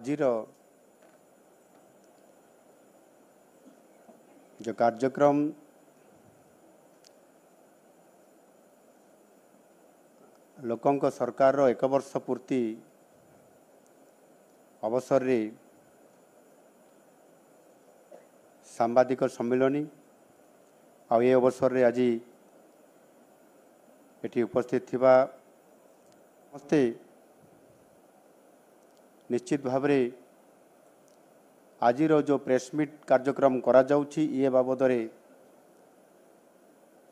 आजिर जो कार्यक्रम लोकंक सरकार रो 1 वर्ष पूर्ति अवसर रे सांबादिक सम्मिलनी आ ये अवसर रे आज एटी उपस्थित थिबा समस्ते निश्चित भाव रे आजिर जो प्रेसमिट कार्यक्रम करा जाउछि ये बाबद रे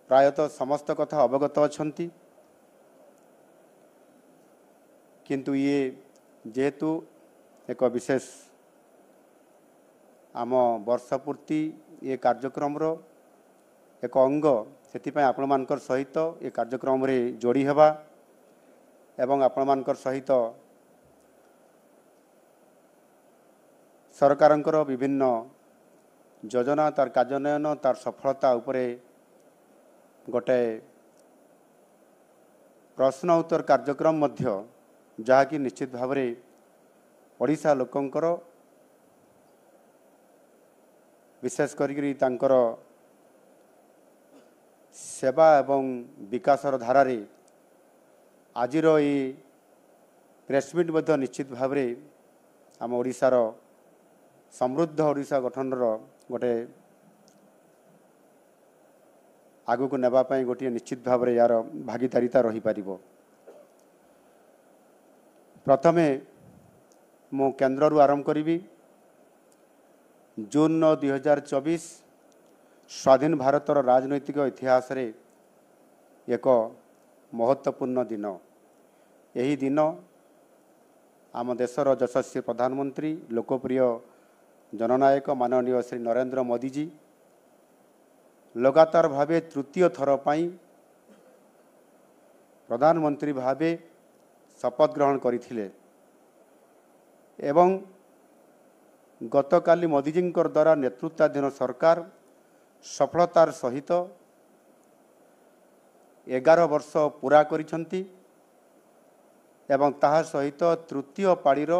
प्रायतः समस्त कथा अवगत अछंती किंतु ये जेहेतु एक विशेष आम वर्षपूर्ति ये कार्यक्रम रो एक अंग से आपण मानकर सहित ये कार्यक्रम रे जोड़ी हेबा एवं आपण मानकर सहित सरकारंकर विभिन्न योजना तार कार्यान्वयन तार सफलता उपरे गोटे प्रश्न उत्तर कार्यक्रम मध्य जहाँकि निश्चित भाव में ओडिशा लोकंकर विशेष करी तांकर सेवा एवं विकासर धारा रे आजिर ये प्रेसमिट मध्य निश्चित भाव में आम ओडिशार समृद्ध ओडिशा गठन गोटे आगु को नेबापाई गोटे निश्चित भाव में यार भागीदारिता रही पारिबो। प्रथमे मु केन्द्र आरंभ करी जून 2024 स्वाधीन भारतर राजनैतिक इतिहास रे एक महत्वपूर्ण दिन। यही दिन आम देशर यशस्वी प्रधानमंत्री लोकप्रिय जननायक माननीय श्री नरेंद्र मोदी जी लगातार भावे तृतीय थर पाई प्रधानमंत्री भावे शपथ ग्रहण करथिले एवं गतकाली मोदीजी द्वारा नेतृत्वाधीन सरकार सफलतार सहित 11 वर्ष पूरा करिसंती एवं ताहा सहित तृतीय पाड़ीर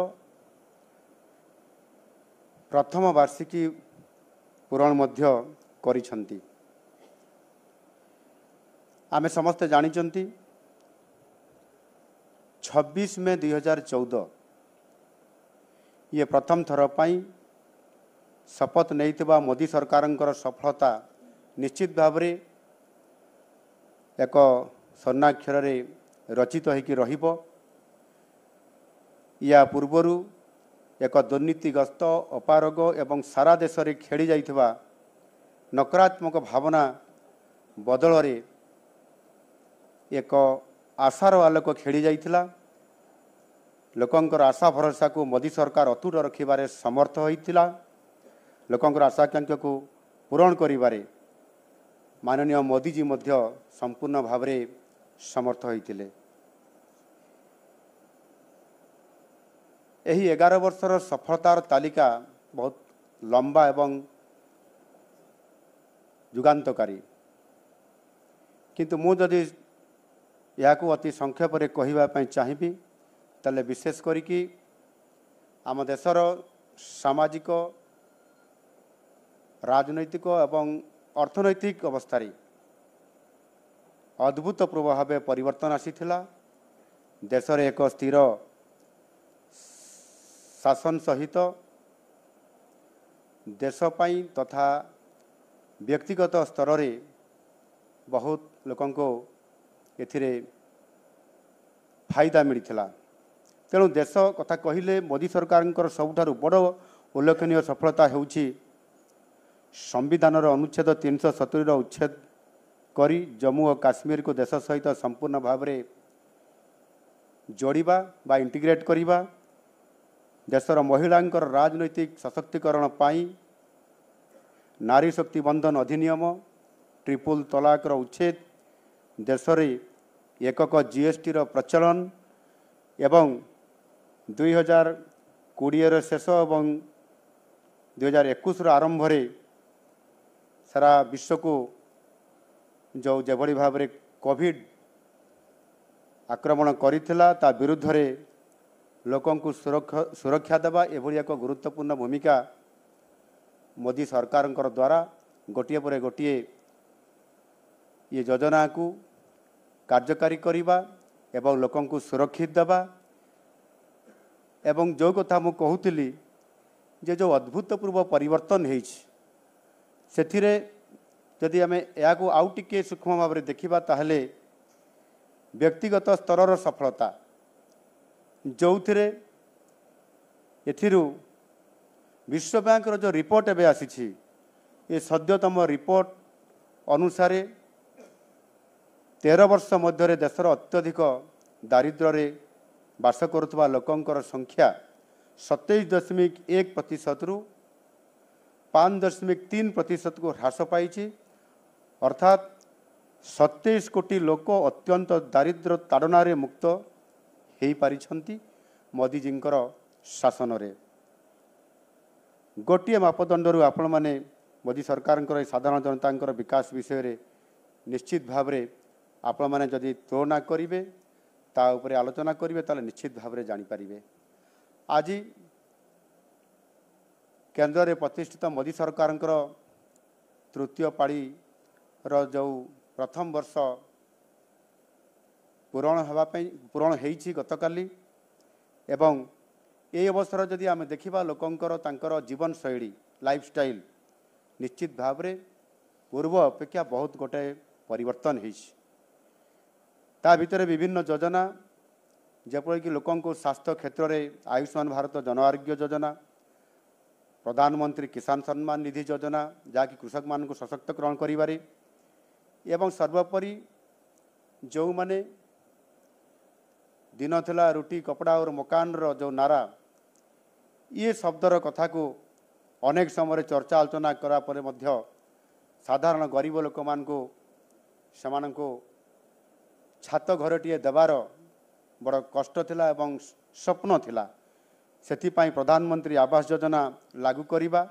प्रथम वार्षिकी पूरण मध्य करिसंती। आमे समस्त जानिचंती 26 मे 2014 ये प्रथम थर पाई शपथ नहीं मोदी सरकार सफलता निश्चित भाव में एक स्वर्णाक्षर रचित होकि रहिबो। या पूर्वरु एक दुर्नीतिग्रस्त अपारग एवं सारा देश में खेली जाइथिबा नकारात्मक भावना बदल रे एक आशार आलोक खेली जाइथिला। लोकंकर आशा भरोसा को मोदी सरकार अतुट रखिबारे समर्थ होइथिला। लोकंकर आशाकांक्षा को पूरण करिबारे माननीय मोदी जी मध्य संपूर्ण भाव में समर्थ होइथिले। एही 11 वर्षर सफलतार तालिका बहुत लंबा एवं जुगान्तकारी किंतु मु जदि या अति संक्षेप में कहवाई चाहिए ताले विशेष करिकी आम देशर सामाजिक राजनैतिक एवं अर्थनैतिक अवस्था अद्भुतपूर्व भाव परिवर्तन आसीथिला। देश रे एक स्थिर शासन सहित देशपाई तथा व्यक्तिगत स्तर रे बहुत लोकंको एथिरे फायदा मिलता। तेणु देश कथा कहले मोदी सरकार सबुठारु बड़ उल्लेखनीय सफलता होउछि संविधान अनुच्छेद 370 उच्छेद करी जम्मू और काश्मीर को देश सहित संपूर्ण भाव में जोड़िबा बा इंटीग्रेट करिबा। देशर महिलांकर राजनैतिक सशक्तिकरण पाई नारी शक्ति बंधन अधिनियम ट्रिपल तलाक उच्छेद देश में एकक जीएसटी प्रचलन एवं 2020 शेष एवं 2021 आरंभ रे सारा विश्व को जो जेभली भाव में कोविड आक्रमण करिथिला ता विरुद्ध रे ଲୋକଙ୍କୁ ସୁରକ୍ଷା ଦେବା ଏଭଳି ଏକ ଗୁରୁତ୍ୱପୂର୍ଣ୍ଣ ଭୂମିକା ମୋଦି ସରକାରଙ୍କର ଦ୍ୱାରା ଗୋଟିଏ ପରେ ଗୋଟିଏ ये योजना को कार्यकारी करवा एवं लोकंकु सुरक्षित देवा एवं जो कथा मु कहूली जे जो अद्भुतपूर्व परिवर्तन होथिरे जदि आम या आउ टिके सूक्ष्म भाव में देखा ताहले व्यक्तिगत स्तर सफलता जो थे विश्व बैंक जो रिपोर्ट एवं आसी ये सद्यतम रिपोर्ट अनुसार 13 वर्ष मध्य देशर अत्यधिक दारिद्र्य बास करुवा लोकंकर संख्या 27.1% रु 5.3% को ह्रास पाई अर्थात 27 कोटी लोक अत्यंत दारिद्र्य ताड़न मुक्त हो पारिछंती मोदीजींकर शासन रे। गोटे मापदंड आपण माने मोदी सरकार साधारण जनता विकास विषय निश्चित भाव में आपण मैंने जदि तुलना करेंगे ता उपरे आलोचना करेंगे ताले निश्चित भाव में जानीपारे। आज केंद्र में प्रतिष्ठित मोदी सरकार तृतीय पाड़ी जो प्रथम वर्ष पूरण होती गतकाली एवं ये अवसर जदि आम देखा लोकंकर तांकर जीवन शैली लाइफस्टाइल निश्चित भाव में पूर्व अपेक्षा बहुत गोटे परिवर्तन होती ता भितर विभिन्न योजना जेपरिक लोकंको स्वास्थ्य क्षेत्र में आयुष्मान भारत जन आरोग्य योजना प्रधानमंत्री किसान सम्मान निधि योजना जहाँकि कृषक मान को सशक्तकरण करिबारे एवं सर्वोपरि जो माने दिन थिला रुटी कपड़ा और मकान रो जो नारा ये शब्दर कथा को अनेक समय चर्चा आलोचना करा परे मध्य साधारण गरीब लोक मान को समानको छात घरटीए देवार बड़ कष्ट थिला एवं स्वप्न थिला सेथिपाई प्रधानमंत्री आवास योजना लागू करिबा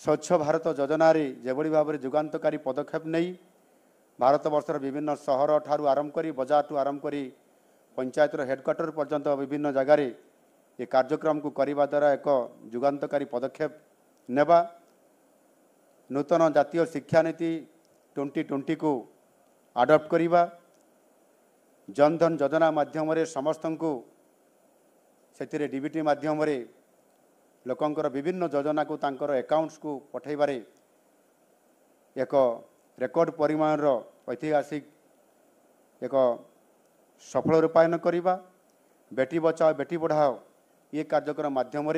स्वच्छ भारत योजना रे जेभली भाव में जुगान्तकारी पदक्षेप नहीं भारत वर्षर विभिन्न सहर ठारू आरंभ करी बजार ठू आरंभ करी पंचायतर हेडक्वार्टर पर्यंत विभिन्न जगार ये कार्यक्रम को करने द्वारा एक जुगान्तकारी पदक्षेप नेबा नूतन जातीय शिक्षा नीति 2020 को आडप्ट करिबा जनधन योजना माध्यम समस्त को से डीबीटी माध्यम लोकंकर विभिन्न योजना को तांकर अकाउंट्स को पठेबारे एक रेकर्ड परिमाण ऐतिहासिक एक सफल रूपायन करिबा बेटी बचाओ बेटी पढ़ाओ ये कार्यक्रम माध्यम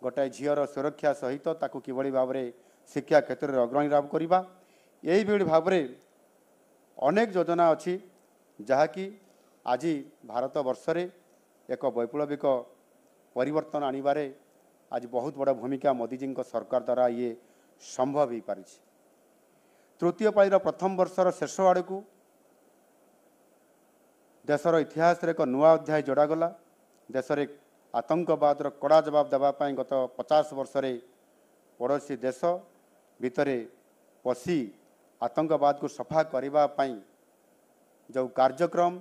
गोटाए झीर सुरक्षा सहित ताकू किभली भाव में शिक्षा क्षेत्र में अग्रणी लाभ करवा यही भाव में अनेक योजना अच्छी जहाँकि आज भारत वर्ष रे एक वैप्लविक परिवर्तन आनिबारे आज बहुत बड़ा भूमिका मोदीजी सरकार द्वारा ये संभव हो पारि। तृतीय पाळीर प्रथम वर्षर शेष आड़ को देशर इतिहास एक नुआ अध्याय जोड़ागला। देश में आतंकवाद कड़ा जवाब देवाई गत 50 वर्ष पड़ोसी देश भितर पशि आतंकवाद को सफा करने जो कार्यक्रम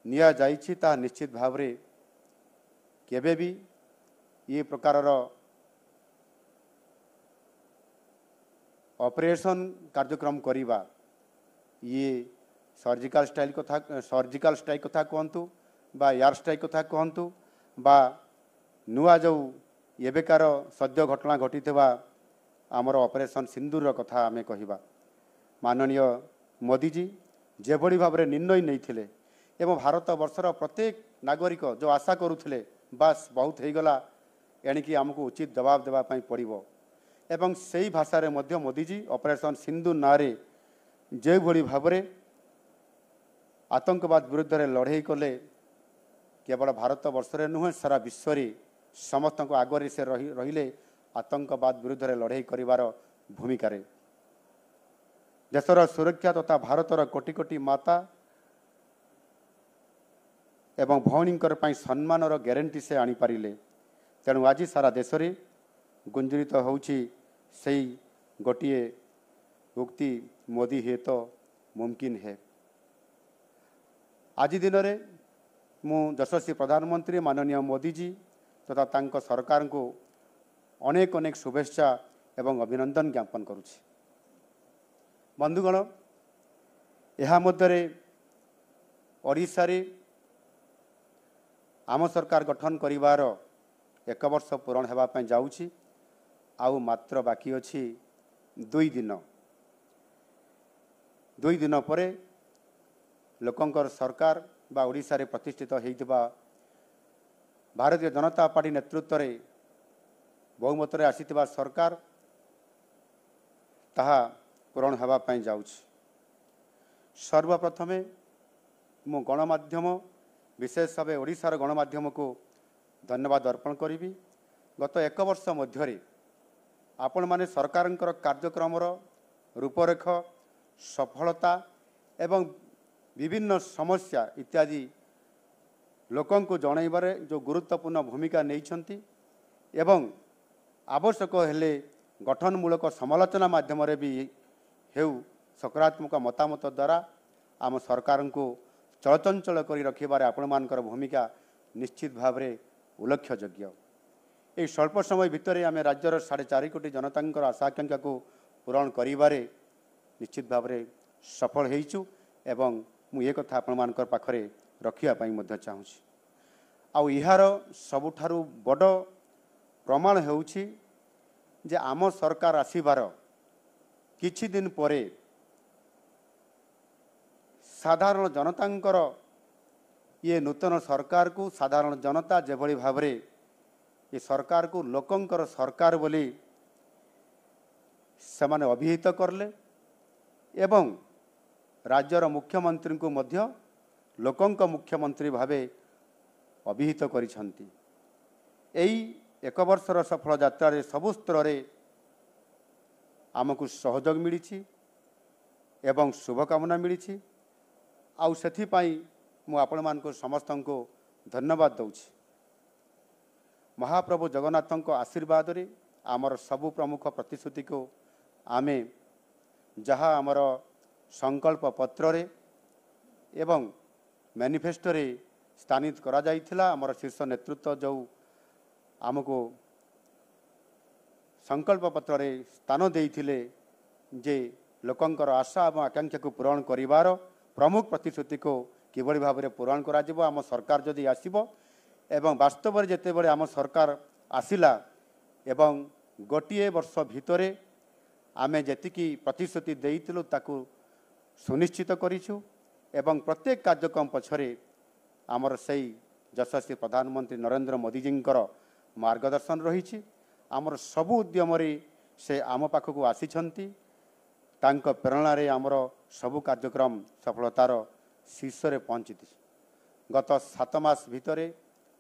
निया जाइछि ता निश्चित भाव में केबे भी ये प्रकार ऑपरेशन कार्यक्रम करिबा ये सर्जिकल स्ट्राइक कथा कहतु बा एयर स्ट्राइक कथा कहतु बा नुआ जो एबेकार सद्य घटना घटी आमर ऑपरेशन सिंदूर कथा आमे कहिबा। माननीय मोदीजी जेभली भाव में निर्णय नहीं थिले एवं भारत वर्षर प्रत्येक नागरिक जो आशा करुले बास बहुत हो गला एणिकी आमको उचित जवाब देवाई पड़ो एवं से ही भाषा रे मध्य मोदीजी ऑपरेशन सिंधु नारे जो भली भाव में आतंकवाद विरुद्ध रे लड़ाई कले केवल भारत वर्ष रे नुहे सारा विश्व रे समस्त को आगरे से रहिले आतंकवाद विरुद्ध रे लड़ाई करिवार भूमिका रे देशर सुरक्षा तथा भारतर कोटि कोटि माता एवं भौणींकर पई सम्मानर ग्यारंटी से आनी पारिले। तेणु आज सारा देश रे गुंजरित होउछि सेई गोटिए उक्ति मोदी है तो मुमकिन है। आज दिन में मु यशस्वी प्रधानमंत्री माननीय मोदी जी तथा तांको सरकार को अनेक अनेक शुभेच्छा एवं अभिनंदन ज्ञापन करुछि। बंधुगण यह मध्य ओडिशा रे आम सरकार गठन करिवार 1 वर्ष पूरण हेबा पय जाउछि। आउ मात्र बाकी अछि 2 दिन पर लोकंकर सरकार बा ओडिशा रे प्रतिष्ठित होइतिबा भारतीय जनता पार्टी नेतृत्व रे बहुमत रे आसीतिबा सरकार ताहा पूरण हेबा पय जाउछि। सर्वप्रथमे मु गणमाध्यम विशेष भाव ओडिशार गणमाध्यम को धन्यवाद अर्पण करी। गत 1 वर्ष मध्य आपण माने सरकारंकर कार्यक्रम रूपरेख सफलता एवं विभिन्न समस्या इत्यादि लोकों को जनइबारे जो गुरुत्वपूर्ण भूमिका नहीं एवं आवश्यक हेले गठनमूलक समालोचना माध्यम भी हेउ सकारात्मक मतामत द्वारा आम सरकार को चलचंचल कर रखिबारे आपण मानकर भूमिका निश्चित भाव में उल्लेखयोग्य। ये स्वल्प समय भितर आम राज्यर 4.5 कोटी जनता आशा आकांक्षा को पूरण करिबारे निश्चित भाव में सफल होइछु एवं मु ये कथा आपण मानकर पाखरे रखिया पई मध्य चाहूछि। आउ इहार सबुठारु बड़ प्रमाण हेउछि जे आम सरकार आसीबार किछि दिन परे साधारण जनतांकर ये नूतन सरकार को साधारण जनता जेभली भावरे ये सरकार को लोकंकर सरकार बोली सेमाने अभिहित करले एवं राज्यर मुख्यमंत्री को मध्य लोकंक मुख्यमंत्री भावे अभिहित करिसंती। एई 1 वर्षर सफल यात्रा रे सबु स्तर रे आमको सहयोग मिली एवं शुभकामना मिली। आउ सेथि पई मु आपण मानको समस्त को धन्यवाद दउछि। महाप्रभु जगन्नाथों को आशीर्वाद रे आमर सबु प्रमुख प्रतिश्रुति को आमे जहाँ आमर संकल्प पत्र रे एवं मैनिफेस्टो रे स्थानित करा जाइथिला आमर शीर्ष नेतृत्व जो आमको संकल्प पत्र रे स्थान देइथिले जे लोकंकर आशा एवं आकांक्षा को पूरण करिवार प्रमुख प्रतिश्रुति को किभली भाव में पूरण करा जिवो आम सरकार जदि आसीबो एवं वास्तव में जेते बड़े आम सरकार आसिला एवं गोटे वर्ष भितरे आमे जेतिकी प्रतिश्रुति देइतिलु ताकू सुनिश्चित करिछु एवं प्रत्येक कार्यक्रम पछरे आमर सही यशस्वी प्रधानमंत्री नरेंद्र मोदी जींकर मार्गदर्शन रही। आमर सबु उद्यम से आम पाखक आसीछंती तांको प्रेरणा रे आमर सबु कार्यक्रम सफलतार शीर्ष रे पहुंची। गत 7 मास भितरे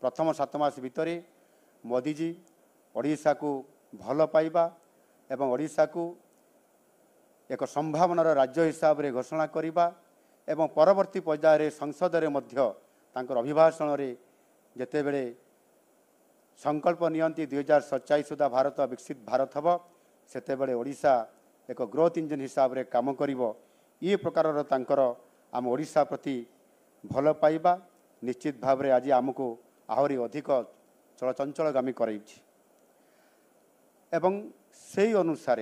प्रथम 7 मास भितरे मोदी जी ओडिशा को भल पाइबा एवं ओडिशा को एक संभावनार राज्य हिसाब रे घोषणा करिबा एवं परवर्ती पर्यायर संसद रे मध्य तांकर अभिभाषण रे जेते बेले संकल्प नियंती 2047 सुधा भारत विकसित भारत हब सेते बेले ओडिशा एक ग्रोथ इंजन हिसाब रे काम करिवो। ये प्रकार तांकर आम ओडिशा प्रति भल पाइबा निश्चित भाव रे आज आमको आहरी अधिक चलचंचलगामी कराइछि एवं सेही अनुसार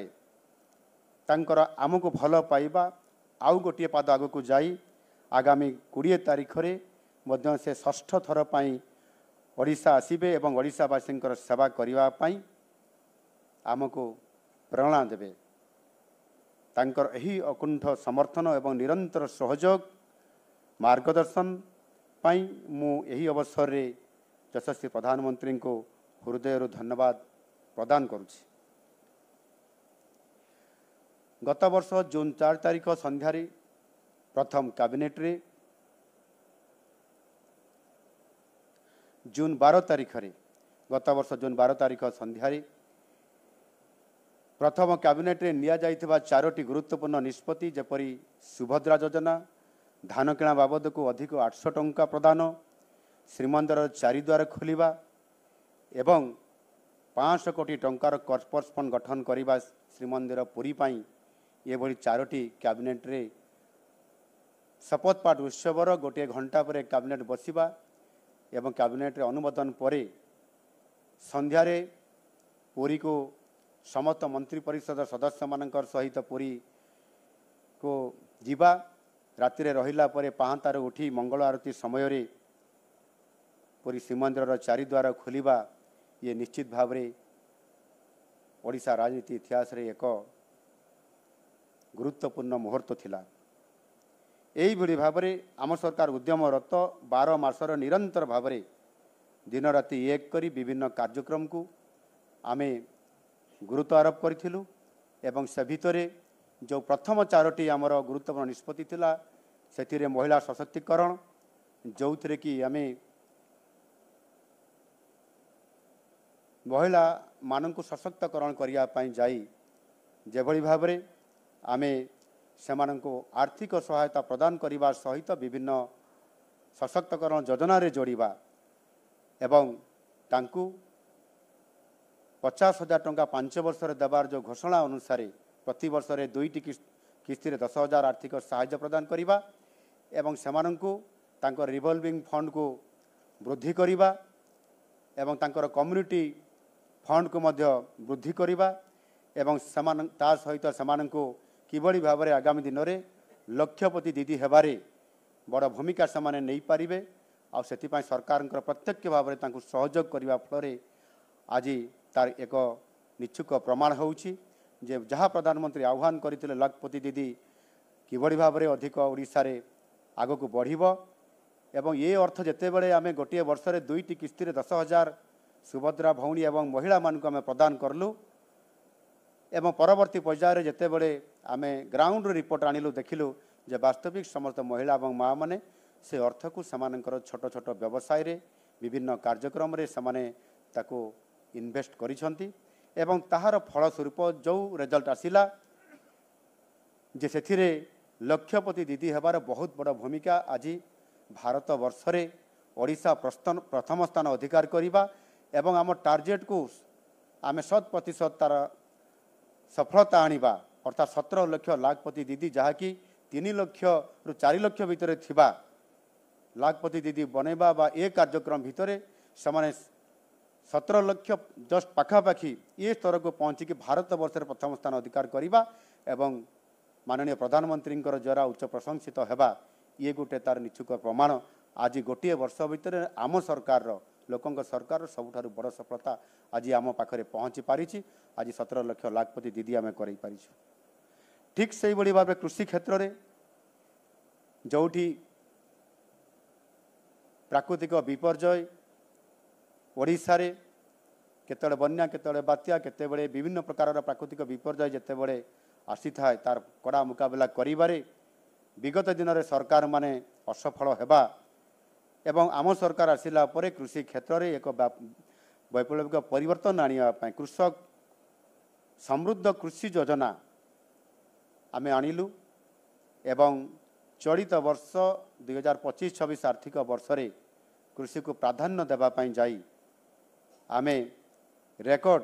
तांकर आमको भल पाइबा आउ गोटे पाद आग को जाई आगामी 20 तारीख रे मध्य से 6ठ थर पाई ओडिशा आसीबे एवं ओडिशावासी सेवा करिवा पाई आमको प्रेरणा देबे। तांकर एही अकुंठ समर्थन एवं निरंतर सहयोग मार्गदर्शन पाई मु एही अवसर रे यशस्वी प्रधानमंत्री को हृदय धन्यवाद प्रदान करुछि। गत वर्ष जून 4 तारीख संध्यारे प्रथम कैबिनेट रे जून 12 तारीख रे गत वर्ष जून 12 तारीख संध्यारे प्रथम कैबिनेट रे निया जाइथिबा 4टी गुरुत्वपूर्ण निष्पत्ति जेपरी सुभद्रा योजना धान किणा बाबद को अधिक 800 टंका प्रदान श्रीमंदिर 4 द्वार खोलिबा एवं 500 कोटी टंकार कर्पोरेट फंड गठन करिबा श्रीमंदिर पुरी पाई ये भली 4टी कैबिनेट रे शपथ पाठ उत्सवर गोटे घंटा पर कैबिनेट बसिबा एवं कैबिनेट अनुमोदन पर संध्यारे पुरी को समस्त मंत्री परिषद सदस्य मानकर सहित पुरी को जीवा राति रहिला परे पाहांतार उठी मंगल आरती समय रे पुरी श्रीमंदिर चारिद्वार खोलिबा ये निश्चित भाव रे ओडिशा राजनीति इतिहास रे एक गुरुत्वपूर्ण मुहूर्त थिला। यही भली भाव में आम सरकार उद्यमरत 12 मासर निरंतर भाव में दिन राति एक करी विभिन्न कार्यक्रम को आमे गुरुत्व आरोप करूँ एवं से भितर जो प्रथम 4टी आमर गुरुत्वपूर्ण निष्पत्ति थिला से महिला सशक्तिकरण जो थे कि आमे महिला मानक सशक्तकरण करने जाई जेभली भाव में आमे सेमानंको आर्थिक सहायता प्रदान करने सहित विभिन्न सशक्तकरण योजना रे जोड़िबा एवं तांकु 50,000 टंका 5 वर्ष देवार जो घोषणा अनुसार प्रति वर्ष 2टी किस्ती 10,000 आर्थिक सहायता प्रदान करने एवं सेमानंको तांकर रिवॉल्विंग फंड को वृद्धि करने एवं तांकर कम्युनिटी फंड को मध्य वृद्धि करने एवं ता सहित सेमानंको किभली भाव में आगामी दिन में लक्षपति दीदी हेबारे बड़ भूमिका से नहीं पारे आ से सरकार प्रत्यक्ष भाव में सहयोग करने फल आज तार एक निच्छुक प्रमाण होउछि जे जहाँ प्रधानमंत्री आह्वान करते लखपति दीदी किभली भाव में अधिक ओडिशा रे आग को बढ़िबो एवं ये अर्थ जेते बेले आमे गोटे वर्ष रे 2टी किस्ती 10,000 सुभद्रा भौणी एवं महिला मानक आमे प्रदान करलु एवं परवर्ती पर्यायर जेते बेले आमे ग्राउंड रिपोर्ट आनिलु देखिलु जे वास्तविक समस्त महिला और माँ माने से अर्थ को समानकर छोट छोट व्यवसाय रे विभिन्न कार्यक्रम रे समाने ताको इन्वेस्ट करिसंती एवं ताहार फलस्वरूप जो रिजल्ट आसिला जे सेथिरे लक्षपति दीदी हेबार बहुत बड़ भूमिका आज भारत वर्ष रे ओडिशा प्रथम स्थान अधिकार करिबा एवं आम टार्गेट को आमे 100% तार सफलता आनिबा अर्थात 17 लाख लाखपति दीदी जहाँकि 3 लाख रु 4 लाख भितर थिबा लाखपति दीदी बनैबा बा ए कार्यक्रम भितर से 17 लाख जस्ट पाखापाखि ये स्तर को पहुँचिकी भारत वर्ष प्रथम स्थान अधिकार करवा एवं माननीय प्रधानमंत्री द्वारा उच्च प्रशंसित होगा ये गोटे तार निच्छुक प्रमाण आज गोटे वर्ष भितर आम सरकार लोकों सरकार सबुठारु बड़ सफलता आज आम पाखरे पहुँची पारिछि। आज 17 लाख लाखपति दीदी आम कर पारिछु। ठीक से भाव में कृषि क्षेत्र में जोठी प्राकृतिक विपर्यय ओडिशा रे केतबेले बन्या केतबेले बात्या केतबेले विभिन्न प्रकार प्राकृतिक विपर्यय जेतेबेले आसी थाए तार कड़ा मुकाबला करिबारे विगत दिन में सरकार माने असफल हेबा एवं आम सरकार आसिला परे कृषि क्षेत्र में एक वैप्लविक परिवर्तन आनिबा पय कृषक समृद्ध कृषि योजना आमे आनिलु एवं चलित वर्ष 2025-26 आर्थिक वर्ष रे कृषि को प्राधान्य देबा पय जाई आमे रेकर्ड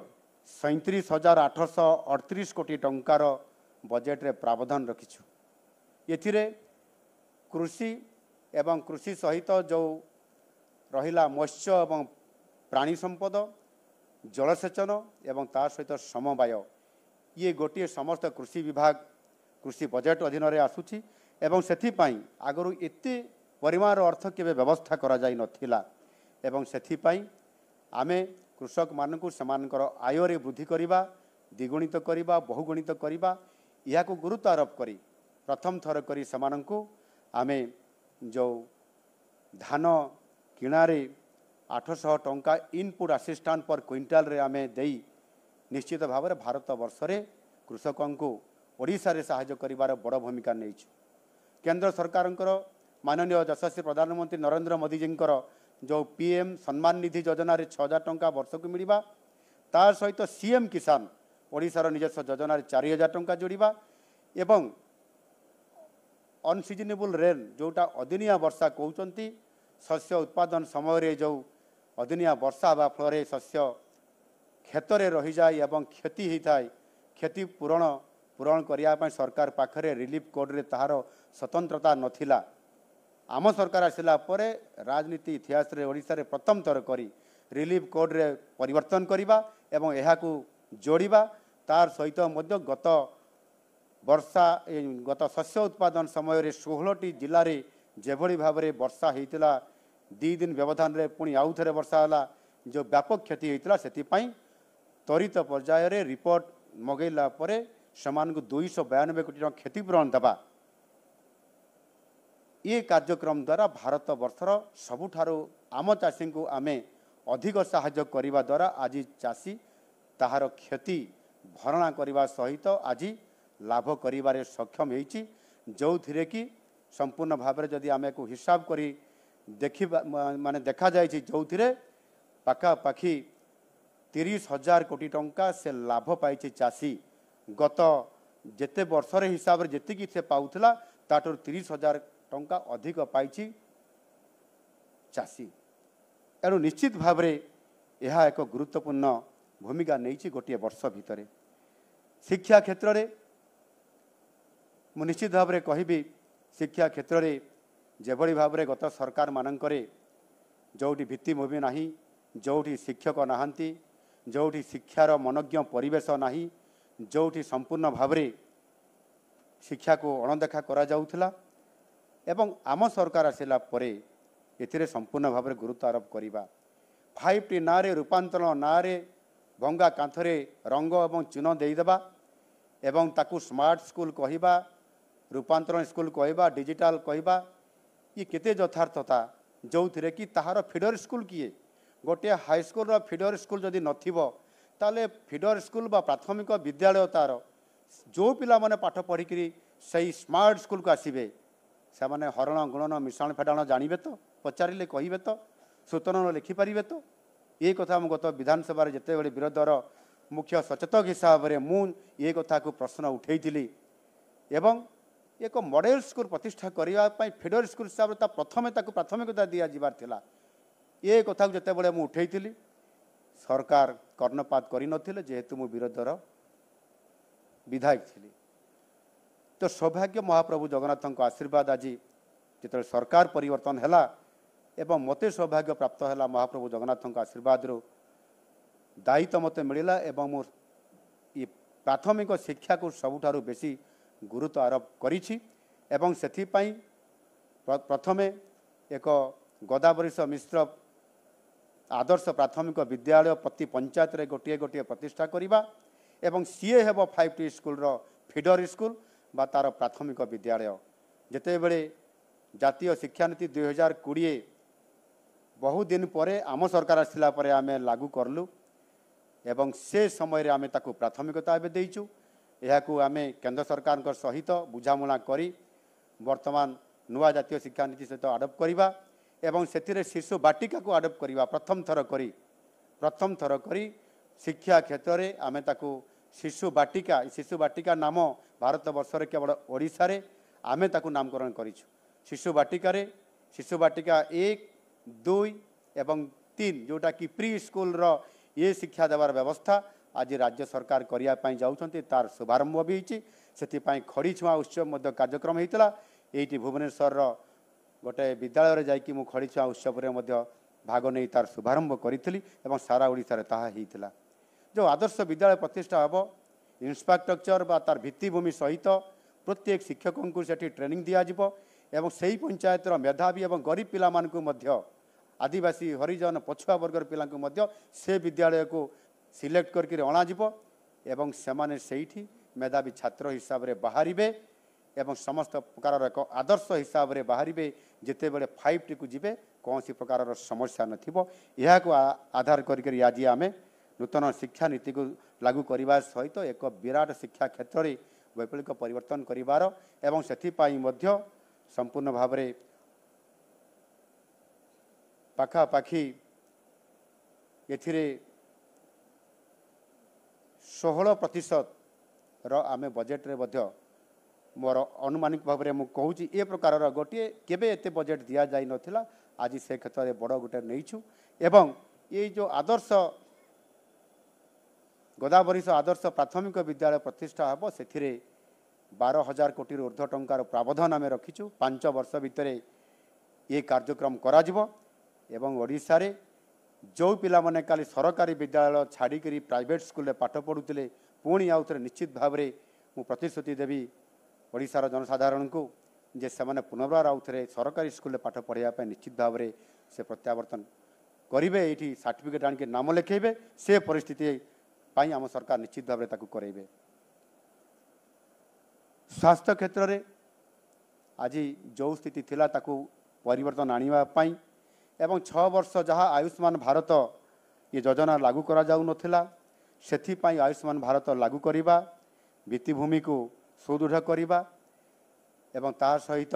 37,838 कोटी टंकार बजेट रे प्रावधान रखिछु। एथिरे कृषि एवं कृषि सहित जो रहिला मत्स्य एवं प्राणी संपद जलसेचन एवं ता सहित समवाय ये गोटे समस्त कृषि विभाग कृषि बजेट अधीन रे आसुछि एवं सेथिपाई आगरु एते परिमाण अर्थ केबे व्यवस्था करा जाई नथिला एवं सेथिपाई आमे कृषक मानकु समानकर आय रे वृद्धि करिबा द्विगुणित करिबा बहुगुणित करिबा या को गुरुत्व आरोप करी प्रथम थर करी समानकु आमे जो धान किणारे 800 टंका इनपुट असिस्टेंट पर क्विंटाल रे आमे देई निश्चित भाव में भारत वर्ष रे कृषकों को ओडिशा रे सहायता करिवार बड़ भूमिका नेइछु। केंद्र सरकार माननीय यशस्वी प्रधानमंत्री नरेंद्र मोदी जी जो पीएम सम्मान निधि योजना रे 6,000 टंका वर्ष को मिलवा तार सहित सीएम किसान ओडिशार निजस्व योजना रे 4,000 टंका जोड़िबा एवं अनसीजनेबल रेन जोटा अदिनिया वर्षा कहते शस्य उत्पादन समय जो अदिनिया वर्षा हवा फल शस्य क्षेत्र में रही जाए एवं क्षति होता है क्षति पूरण ପୂରଣ କରିବା ପାଇଁ ସରକାର ପାଖରେ ରିଲିଫ୍ କୋଡ଼ରେ ତାହାର ସ୍ୱତନ୍ତ୍ରତା ନଥିଲା। ଆମ ସରକାର ଆସିଲା ପରେ ରାଜନୀତି ଇତିହାସରେ ଓଡ଼ିଶାରେ ପ୍ରଥମ ଥର କରି ରିଲିଫ୍ କୋଡ଼ରେ ପରିବର୍ତ୍ତନ କରିବା ଏବଂ ଏହାକୁ ଯୋଡ଼ିବା। ତାର ସହିତ ମଧ୍ୟ ଗତ ଶସ୍ୟ ଉତ୍ପାଦନ ସମୟରେ 16ଟି ଜିଲ୍ଲାରେ ଯେଭଳି ଭାବରେ ବର୍ଷା ହୋଇଥିଲା, 2 ଦିନ ବ୍ୟବଧାନରେ ପୁଣି ଆଉ ଥରେ ବର୍ଷା ହେଲା, ଯେଉଁ ବ୍ୟାପକ କ୍ଷତି ହୋଇଥିଲା, ସେଥିପାଇଁ ତ୍ୱରିତ ପର୍ଯ୍ୟାୟରେ ରିପୋର୍ଟ ମଗାଇଲା ପରେ ସେମାନଙ୍କୁ 292 କୋଟି ଟଙ୍କା କ୍ଷତିପୂରଣ ଦେବା। ये कार्यक्रम द्वारा भारत वर्षर सबुठारु आम चाषी को आमे अधिक साहाय्य करने द्वारा आज चाषी ताहार क्षति भरणा करने सहित आज लाभ कर सक्षम होती, जो थी कि संपूर्ण भाव में जदि आम को हिसाब करी देखा माने देखा जाए जो थे पाखापाखि 30,000 कोटी टंका से लाभ पाई चाषी गत जेते वर्षर हिसाब से जी से पाउला ताठू 30,000 टंका अधिक पाई चाषी। एणु निश्चित भाव में यह एक गुरुत्वपूर्ण भूमिका नहीं गोटे वर्ष भितर शिक्षा क्षेत्र में निश्चित भाव में कहि शिक्षा क्षेत्र में जेभली भाव में गत सरकार मानकरे जोटी भित्तिभूमि नहीं, जोटी शिक्षक नहांती, जोटी शिक्षार मनज्ञ परिवेश नहीं, जोटी संपूर्ण भाव में शिक्षा को अणदेखा करा जाउथला एवं आम सरकार आसिला परे एथिरे संपूर्ण भाव में गुरुत्व आरोप करवा। 5T ना रूपांतरण ना भंगा कांथरे रंग एवं चून देदेबा एवं ताकू स्मार्ट स्कूल कहवा, रूपांतरण स्कूल कहवा, डिजिटल कहवा, ये केते यथार्थता जो थे कि ताहार फीडर स्कूल किए गोटे हाईस्कल फीडर स्कूल जदि नथिबो ताले फीडर स्कूल बा प्राथमिक विद्यालय तार जो पिला माने पाठ पढ़ी सही स्मार्ट स्कूल को आसीबे से माने हरण गुणन मिश्रण फेटाण जानवे तो पचारे कहे तो सूचना लिखिपारे तो ये कथा मु गत विधानसभा जिते बड़े विरोधर मुख्य सचेतक हिसाब से मुझे कथा को प्रश्न उठेली एवं एक मॉडल स्कूल प्रतिष्ठा करने फीडर स्कूल हिसाब से प्रथमे प्राथमिकता दि जाबार थिला। ये कथा को जिते बड़े मुझे उठेली सरकार कर्णपात कर जेहेतु मु विरोधर विधायक थी। तो सौभाग्य महाप्रभु जगन्नाथ आशीर्वाद आज जो सरकार परिवर्तन है एवं मते सौभाग्य प्राप्त है महाप्रभु जगन्नाथ आशीर्वाद दायित्व मत मिलला एवं मो ये प्राथमिक शिक्षा को सबुठारु बेसी गुरुत्व आरोप करिछि एवं सेथिपाई प्रथमे एक गदावरीश मिश्र आदर्श प्राथमिक विद्यालय प्रति पंचायत रे गोटे गोटे प्रतिष्ठा करवा एवं सीए हेब 5T स्कूल रो फीडर स्कूल बा तार प्राथमिक विद्यालय जिते बड़े जातीय शिक्षा नीति 2020 बहु दिन परे आम सरकार आसला परे आमे लागू करलु एवं से समय आमे ताकू प्राथमिकता एबे देइचु। एहाकू आमे केंद्र सरकार सहित बुझामुणा करी वर्तमान नुआ जातीय शिक्षा नीति सहित आडप्ट करवा एवं सेथिरे शिशु बाटिका को आडप्ट करवा प्रथम थर करी शिक्षा क्षेत्र में आमे ताकू शिशु बाटिका नाम भारत वर्ष केवल ओडिशा रे आमे ताकू नामकरण करिछु। शिशु बाटिका 1, 2 एवं 3 जोटा कि प्री स्कूल रो ये शिक्षा देवार व्यवस्था आज राज्य सरकार करिया पई जाउछन्ती तार शुभारंभ भी होईची। सेति खड़ी छुआ उत्सव मध्य कार्यक्रम होइतला एटी भुवनेश्वर रो गोटे विद्यालय रे जाई कि मु खड़ी छुआ उत्सव रे मध्य भाग नहीं तार शुभारंभ करितली एवं सारा ओडिसा रे ताहा हेइतला। जो आदर्श विद्यालय प्रतिष्ठा हबो इंफ्रास्ट्रक्चर बा तार भित्तिभूमि सहित प्रत्येक शिक्षकों को सेठी ट्रेनिंग दिया जिवो एवं सही पंचायत मेधावी एवं गरीब पिला मानकु मध्य आदिवासी हरिजन पछुआ वर्गर पिला मध्य से विद्यालय को सिलेक्ट करके अणाजिवो एवं सेमाने सेठी मेधावी छात्र हिसाब रे बाहरिबे एवं समस्त प्रकार एक आदर्श हिसाब रे बाहरिबे जिते बड़े 5T को जिबे कौन सी प्रकार समस्या नथिबो। यह को आधार करके आज आमे नूतन शिक्षा नीति को लागू करने सहित एक विराट शिक्षा क्षेत्र में वैप्लविक परिवर्तन करिवार एवं सेथिपाई मध्य संपूर्ण भाव में पाखापाखि एथिरे 16% आमे बजेट रे मध्य मोर अनुमानिक भाव में मु कहूची ए प्रकार गोटे केबे एते बजेट दिया जाई नथिला आज से क्षेत्र में बड़ गोटे नहींछु एवं ये जो आदर्श गोदावरीश आदर्श प्राथमिक विद्यालय प्रतिष्ठा हे से 12,000 कोटी ऊर्ध्व टंकार प्रावधान आम रखीचु 5 वर्ष भितर ये कार्यक्रम एवं ओडिशा रे जो पिला माने काली सरकारी विद्यालय छाड़ी प्राइवेट स्कूल पाठ पढ़ुते पुणी आउ थे निश्चित भाव में मु प्रतिश्रुति देवी ओडिशार जनसाधारण को जे से पुनर्बार आउ थे सरकारी स्कूल पाठ पढ़ाई निश्चित भाव में से प्रत्यावर्तन करेंगे ये सर्टिफिकेट आनिक नाम लिखेबे से परिस्थिति आम सरकार निश्चित भाव में करेंगे। स्वास्थ्य क्षेत्र में आज जो स्थिति थिला ताकू परिवर्तन आनिबा एवं 6 वर्ष जहाँ आयुष्मान भारत ये योजना लागू करा जाऊ नथिला सेथिपाई आयुष्मान भारत लागू करिबा भित्तिभूमि को सुदृढ़ करिबा एवं ता सहित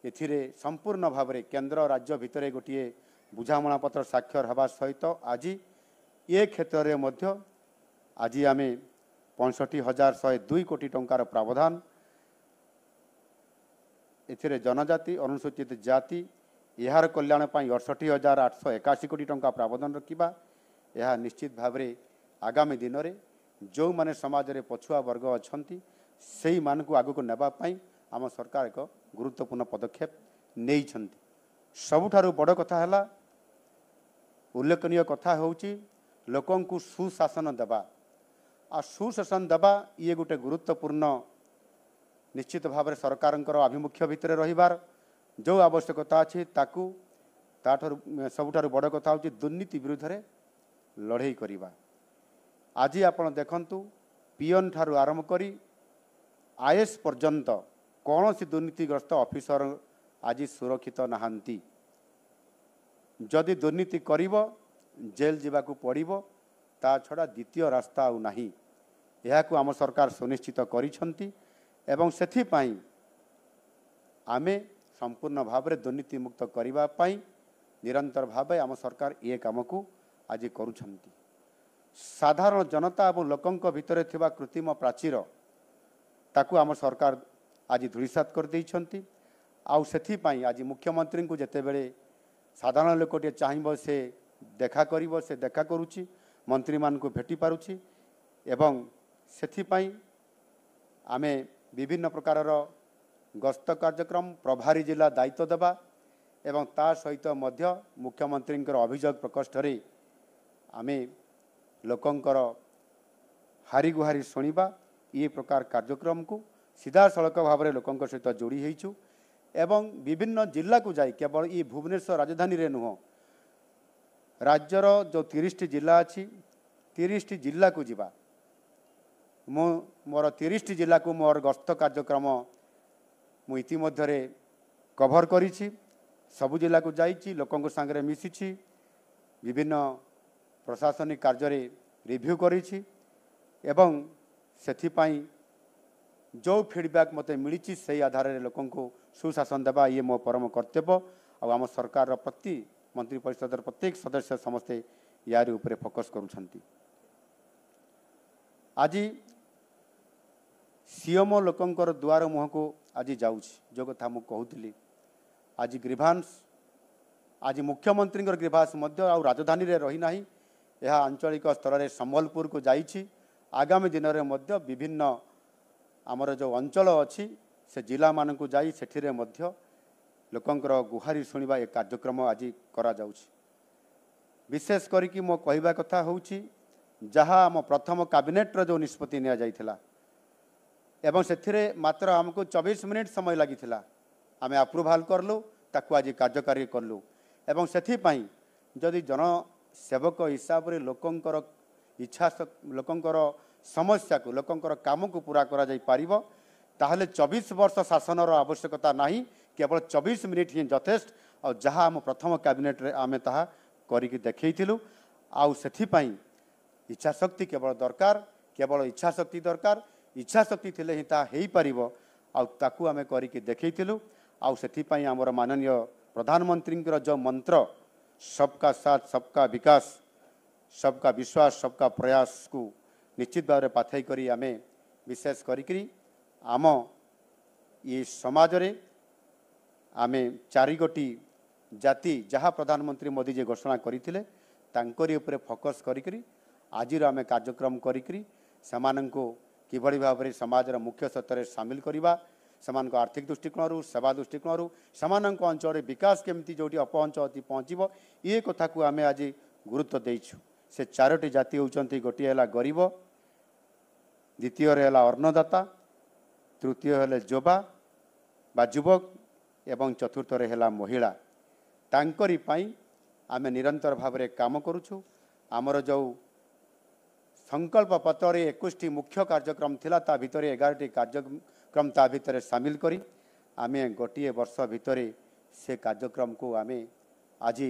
एथिरे संपूर्ण भाव में केंद्र राज्य भितर गोटे बुझामणा पत्र स्वाक्षर हवा सहित आज ये क्षेत्र में मध्य आज आम 65,102 कोटी टंकार प्रावधान एथिरे जनजाति अनुसूचित जाति यार कल्याण 68,881 कोटी टंका प्रावधान रखा यह निश्चित भाव में आगामी दिन में जो माने समाज में पछुआ वर्ग अच्छा से मान को आगक नापी आम सरकार एक गुरुत्वपूर्ण पदक्षेप नहीं सबुठारु बड़ कथा है उल्लेखनीय कथा होची लोकं को सुशासन देवा आ सुशासन देवा ये गोटे गुरुत्वपूर्ण निश्चित भाव में सरकार आभिमुख्य भितर रहिबार जो आवश्यकता अच्छी सबुठारु बड़ कथा होची दुर्नीति विरुद्ध रे लड़ाई करिबा। आज आपण देखंतु पीएन ठारू आरंभ करी आईएएस पर्यंत कौन सी दुर्नीतिग्रस्त ऑफिसर आज सुरक्षित नहांती जदि दुर्नीति करिब जेल जीवाकू पड़िबो ता छड़ा द्वितीय रास्ता आउ नाही यहाकू आम सरकार सुनिश्चित करिसंती एवं सेथिपाई आमे संपूर्ण भाव में दुर्नीति मुक्त करिबा पाई निरंतर भाव आम सरकार ये काम को आज करुछंती। साधारण जनता और लोकंक भितर थिबा कृत्रिम प्राचीर ताकू आम सरकार आज धूलिसात कर देइछंती आउ सेथिपाई आज मुख्यमंत्री को जेतेबेले साधारण लोकटे चाहिए से देखा करिवो से देखा करुची मंत्री मान को भेटी पारुची एवं सेथिपाई आमे विभिन्न प्रकार गस्त कार्यक्रम प्रभारी जिला दायित्व देवा एवं ता सहित मध्य मुख्यमंत्री अभियोग प्रकोष्ठ आमे लोकंकर हारी गुहारी शुणा ये प्रकार कार्यक्रम को सीधा सड़क भाव में लोकों सहित जोड़ी होइछु एवं विभिन्न जिला को जाई केवल ये भुवनेश्वर राजधानी रे नुह राज्यर जो 30 जिला अच्छी 30 जिला को जीवा मोर 30 जिला को मोर गस्त कार्यक्रम मु इतिमध्य कभर करिछि सबु जिला को जाइछि लोकों सांगे मिसिछि विभिन्न प्रशासनिक कार्य रिव्यू करिछि एवं सेथिपाई जो फीडबैक मते मिली से आधार में लोकों को सुशासन देवा ये मो परम कर्तव्य आम सरकार प्रति मंत्री परिषद प्रत्येक सदस्य समस्ते यार उपरे फोकस करुछंती। आज सीएम लोकंकर द्वार मुह को आज जाउछि जो कथा मु कहूली आज ग्रीभांस आज मुख्यमंत्री ग्रीभांस मध्य आ राजधानी रे रही नाही यह आंचलिक स्तर में संबलपुर को जाइछि आगामी दिन में मध्य विभिन्न आमर जो अंचल अच्छी से जिला मान को जाई सेठिरे मध्य लोकंकर गुहारी शुणा ये कार्यक्रम आज करा जाउछि। विशेष करिकी मो कहवा कथा होउछि जहाँ आम प्रथम कैबिनेट जो निष्पत्ति निया जाइथिला एवं सेथिरे मात्र आमको 24 मिनिट समय लागिथिला आमे अप्रूवाल करलु ताकू आज कार्यकारी करलु एवं सेथिपाई जदि जन सेवक हिसाब से लोकंकर इच्छा लोकंकर समस्या को लोकंकर काम को पूरा करा जाई पारिबो ताहले 24 वर्ष शासन आवश्यकता नहीं केवल 24 मिनिट ही यथेष्ट और जहाँ आम प्रथम कैबिनेट रे आमे ताहा करिक देखैथिलु आउ सेथिपाई इच्छा शक्ति केवल दरकार केवल इच्छा शक्ति दरकार इच्छा शक्ति थिले ही ता हेई पारिबो आउ ताकू आमे करिक देखैथिलु आउ सेथिपाई हमर माननीय प्रधानमंत्री जो मंत्र सबका साथ सबका विकास सबका विश्वास सबका प्रयास को निश्चित भाव में पाथई करी आमे विशेष करी आम ये समाज रे आमे 4 गोटी जाति जहाँ प्रधानमंत्री मोदी जी घोषणा करते तांकरी उपरे फोकस करी आज आम कार्यक्रम करी किभली भाव में समाज मुख्य स्रोत सामिल करवा सेमान आर्थिक दृष्टिकोण सेवा दृष्टिकोण सेमान अंचल विकास केमती जो अपअंचल पहुँचब ये कथा को आम आज गुरुत्व देइछु। से चारोटी जाति होउचंती गोटे है गरीब द्वितीय है अन्नदाता तृतीय है जोबा बा युवक एवं चतुर्थ है महिला तांकरी पाई आम निरंतर भाव में काम करुछु। आमर जो संकल्प पत्र 21 मुख्य कार्यक्रम थिला ता भितर 11टी कार्यक्रम ता भितर सामिल करी आमे गोटे वर्ष भितर से कार्यक्रम को आमे आज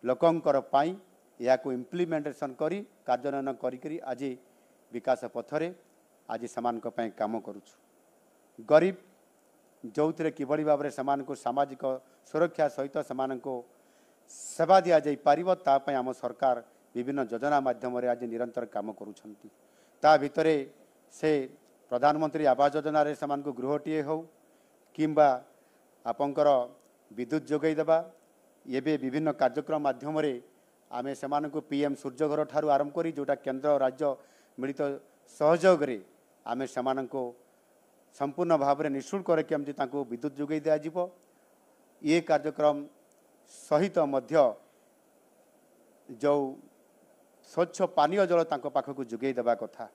लोकंकर पाई या को इम्प्लीमेंटेशन करी कार्यान्वयन करी आज विकास पथरे आज समान को पाई काम करुछु। गरीब जो थे किभली भाव में समान को सामाजिक सुरक्षा सहित समान को सेवा दि जाई पारिबो ता पई आम सरकार विभिन्न योजना माध्यम आज निरंतर काम करुछंती। ता भितरे से प्रधानमंत्री आवास योजना रे समान को गृहटीए हो किंबा आपंकर विद्युत जोगई देबा एबे विभिन्न कार्यक्रम माध्यम रे आमे समान को पीएम सूर्यघर ठारू आरंभ करी जोटा केंद्र और राज्य मिलित सहयोग रे आमे समान को संपूर्ण भाव में निःशुल्क केमती तांको विद्युत जोगई दिया जिवो ये कार्यक्रम सहित मध्य जो स्वच्छ पानीय जल तांको पाखक जोगई देबा कथा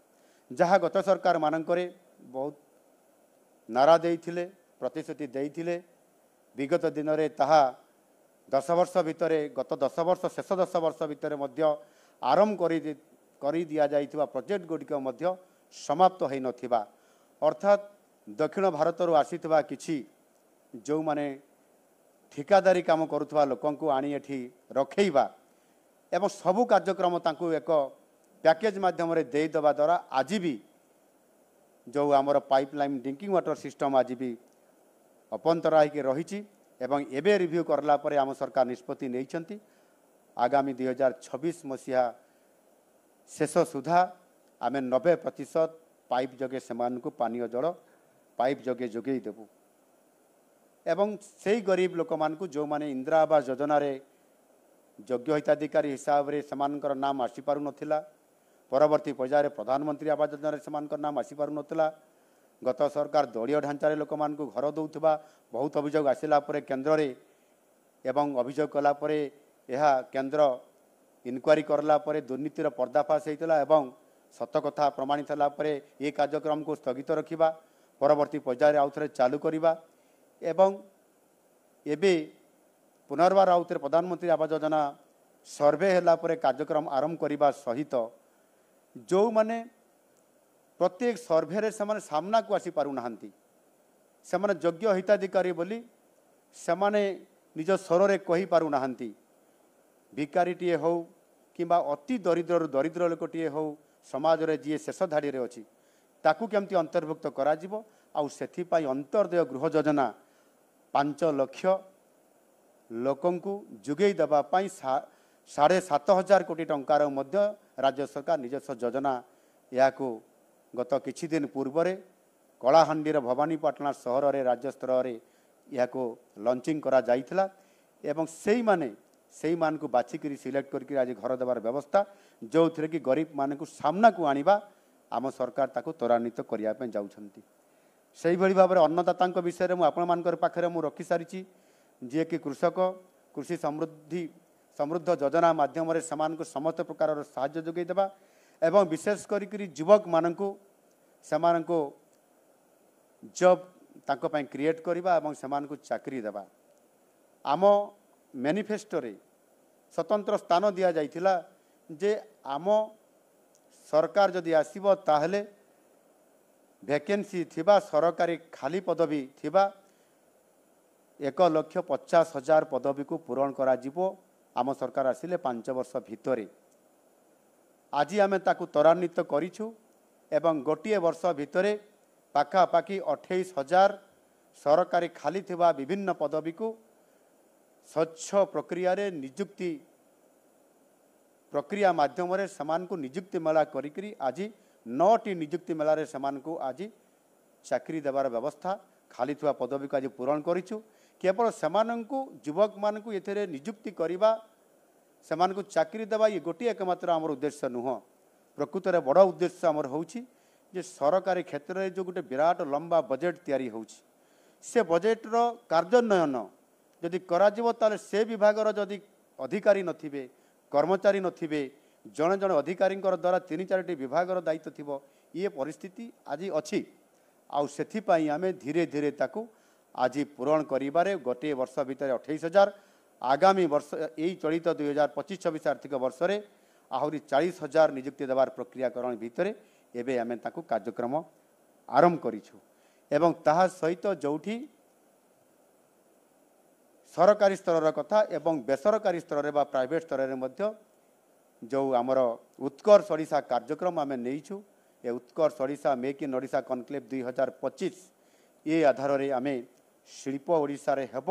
जहाँ गत सरकार मानकरे बहुत नारा देइथिले प्रतिश्रुति देइथिले विगत दिन में ताहा 10 वर्ष भितर गत 10 वर्ष शेष 10 वर्ष भितर मध्य आरंभ करी दिया जाइथिबा प्रोजेक्ट गुडिक मध्य समाप्त होई नथिबा अर्थात दक्षिण भारत आसीथिबा किछि जो माने ठिकादारी काम करुवा लोक आनी एठी रखेइबा एवं सबु कार्यक्रम तांको एक पैकेज माध्यम दे देवा द्वारा आज भी जो आमर पाइपलाइन ड्रिंकिंग वाटर सिस्टम आज भी अपंतरा होकर रही एवं एबे रिव्यू करला परे आम सरकार निष्पत्ति नहीं आगामी 2026 मसीहा शेष सुधा आम 90% पाइप जगे से पानीय जल पाइप जगे जोगे देबू एवं से गरीब लोक मान जो माने इंदिरा आवास योजना रे योग्य हिताधिकारी हिसाब से सेमानकर नाम आसी पारु नथिला परवर्ती पर्यायर प्रधानमंत्री आवास योजना से नाम आसी पारु नथिला गत सरकार दलीय ढांचारे लोक मान घर दौथुबा बहुत अभियोग आसिला परे केंद्र रे एवं अभियोग कला परे यह केंद्र इनक्वारी करला परे दुर्नीतिर पर्दाफाश होता एवं सत कथा प्रमाणित होला परे ये कार्यक्रम को स्थगित रखिबा परवर्ती पर्यायर आउ थे चालू करवा एवं एबे पुनर्बार आउ थे प्रधानमंत्री आवास योजना सर्वे होला परे कार्यक्रम आरंभ करने सहित जो माने प्रत्येक सर्वे रे से सामना को आसी पारु नाहंती सेमाने योग्य हिताधिकारी बोली सेमाने निज स्वर रे कहि पारु नाहंती भिकारीटीए हो किंबा अति दरिद्र दरिद्र लोकटीए हो समाज रे जी शेष धाड़ी रे अछि ताकू केमती अंतर्भुक्त करा जिवो आउ सेथि पाई अंतर्दय गृह योजना 5 लाख लोकंकु जुगेई दबा पाई 7,500 कोटी टंकार मध्य राज्य सरकार निजस्व योजना या गत किछि दिन पूर्व कलाहांडीर भवानीपाटना सहर रे राज्य स्तर रे या लॉन्चिंग करा जाइथिला एवं सेई मान को बाछिकी सिलेक्ट करके आज घर देवार व्यवस्था जो थे कि गरीब मान को सामना को आनिबा आम सरकार ताको त्वरान्वित करिया पे जाउछंती सेई भली भाव में अन्नदाता विषय में आपण मानकर पाखरे मु रखी सारिची जे कि कृषक कृषि समृद्ध योजना माध्यम रे समान को समस्त प्रकार साहाय्य जोगई देबा एवं विशेष करी युवक मानकु समान को जॉब तांको पई क्रिएट करबा एवं समान को चाकरी देबा आम मैनिफेस्टो रे स्वतंत्र स्थान दिया जाइथिला जे आम सरकार जदि आसीबो ताहले वैकेंसी थिबा सरकारी खाली पदवी थिबा 1,50,000 पदवी को पूरण करा जिवो आम सरकार आसिले 5 वर्ष भितरे आज आम ताकू त्वरान्वित करिछु एवं गोटे वर्ष भितरे पाखापाखि 28,000 सरकारी खाली थिबा विभिन्न पदवी को स्वच्छ प्रक्रिया रे नियुक्ति प्रक्रिया माध्यम रे समान को नियुक्ति मेला करी आज 9टी नियुक्ति मेला रे समान को आज चाकरी देवार व्यवस्था खाली थिबा पदवी को आज पूरण करिछु केवल समान को युवक मान को एथरे नियुक्ति करबा ସେମାନଙ୍କୁ ଚାକିରି ଦେବା ଇଏ ଗୋଟିଏ ଏକମାତ୍ର ଆମର ଉଦ୍ଦେଶ୍ୟ ନୁହଁ। ପ୍ରକୃତରେ ବଡ଼ ଉଦ୍ଦେଶ୍ୟ ଆମର ହେଉଛି ଯେ ସରକାରୀ କ୍ଷେତ୍ରରେ ଯେଉଁ ଗୋଟେ ବିରାଟ ଲମ୍ବା ବଜେଟ୍ ତିଆରି ହେଉଛି ସେ ବଜେଟ୍ର କାର୍ଯ୍ୟାନ୍ୱୟନ ଯଦି କରାଯିବ ତାହେଲେ ସେ ବିଭାଗର ଯଦି ଅଧିକାରୀ ନଥିବେ, କର୍ମଚାରୀ ନଥିବେ, ଜଣେ ଜଣେ ଅଧିକାରୀଙ୍କର ଦ୍ୱାରା 3-4ଟି ବିଭାଗର ଦାୟିତ୍ୱ ଥିବ, ଇଏ ପରିସ୍ଥିତି ଆଜି ଅଛି। ଆଉ ସେଥିପାଇଁ ଆମେ ଧୀରେ ଧୀରେ ତାକୁ ଆଜି ପୂରଣ କରିବାରେ ଗୋଟିଏ ବର୍ଷ ଭିତରେ 28,000, ଆଗାମୀ ବର୍ଷ ଏଇ ଚଳିତ 2025-26 ଆର୍ଥିକ ବର୍ଷରେ ଆହୁରି 40,000 ନିଯୁକ୍ତି ଦେବାର ପ୍ରକ୍ରିୟାକରଣ ଭିତରେ ଏବେ ଆମେ ତାକୁ କାର୍ଯ୍ୟକ୍ରମ ଆରମ୍ଭ କରିଛୁ। ଏବଂ ତାହା ସହିତ ଯେଉଁଠି ସରକାରୀ ସ୍ତରର କଥା ଏବଂ ବେସରକାରୀ ସ୍ତରରେ ବା ପ୍ରାଇଭେଟ୍ ସ୍ତରରେ ମଧ୍ୟ ଯେଉଁ ଆମର ଉତ୍କର୍ଷ ଓଡ଼ିଶା କାର୍ଯ୍ୟକ୍ରମ ଆମେ ନେଇଛୁ, ଏ Utkarsh Odisha make in Odisha conclave 2025 ଏ ଆଧାରରେ ଆମେ ଶିଳ୍ପ ଓଡ଼ିଶାରେ ହେବ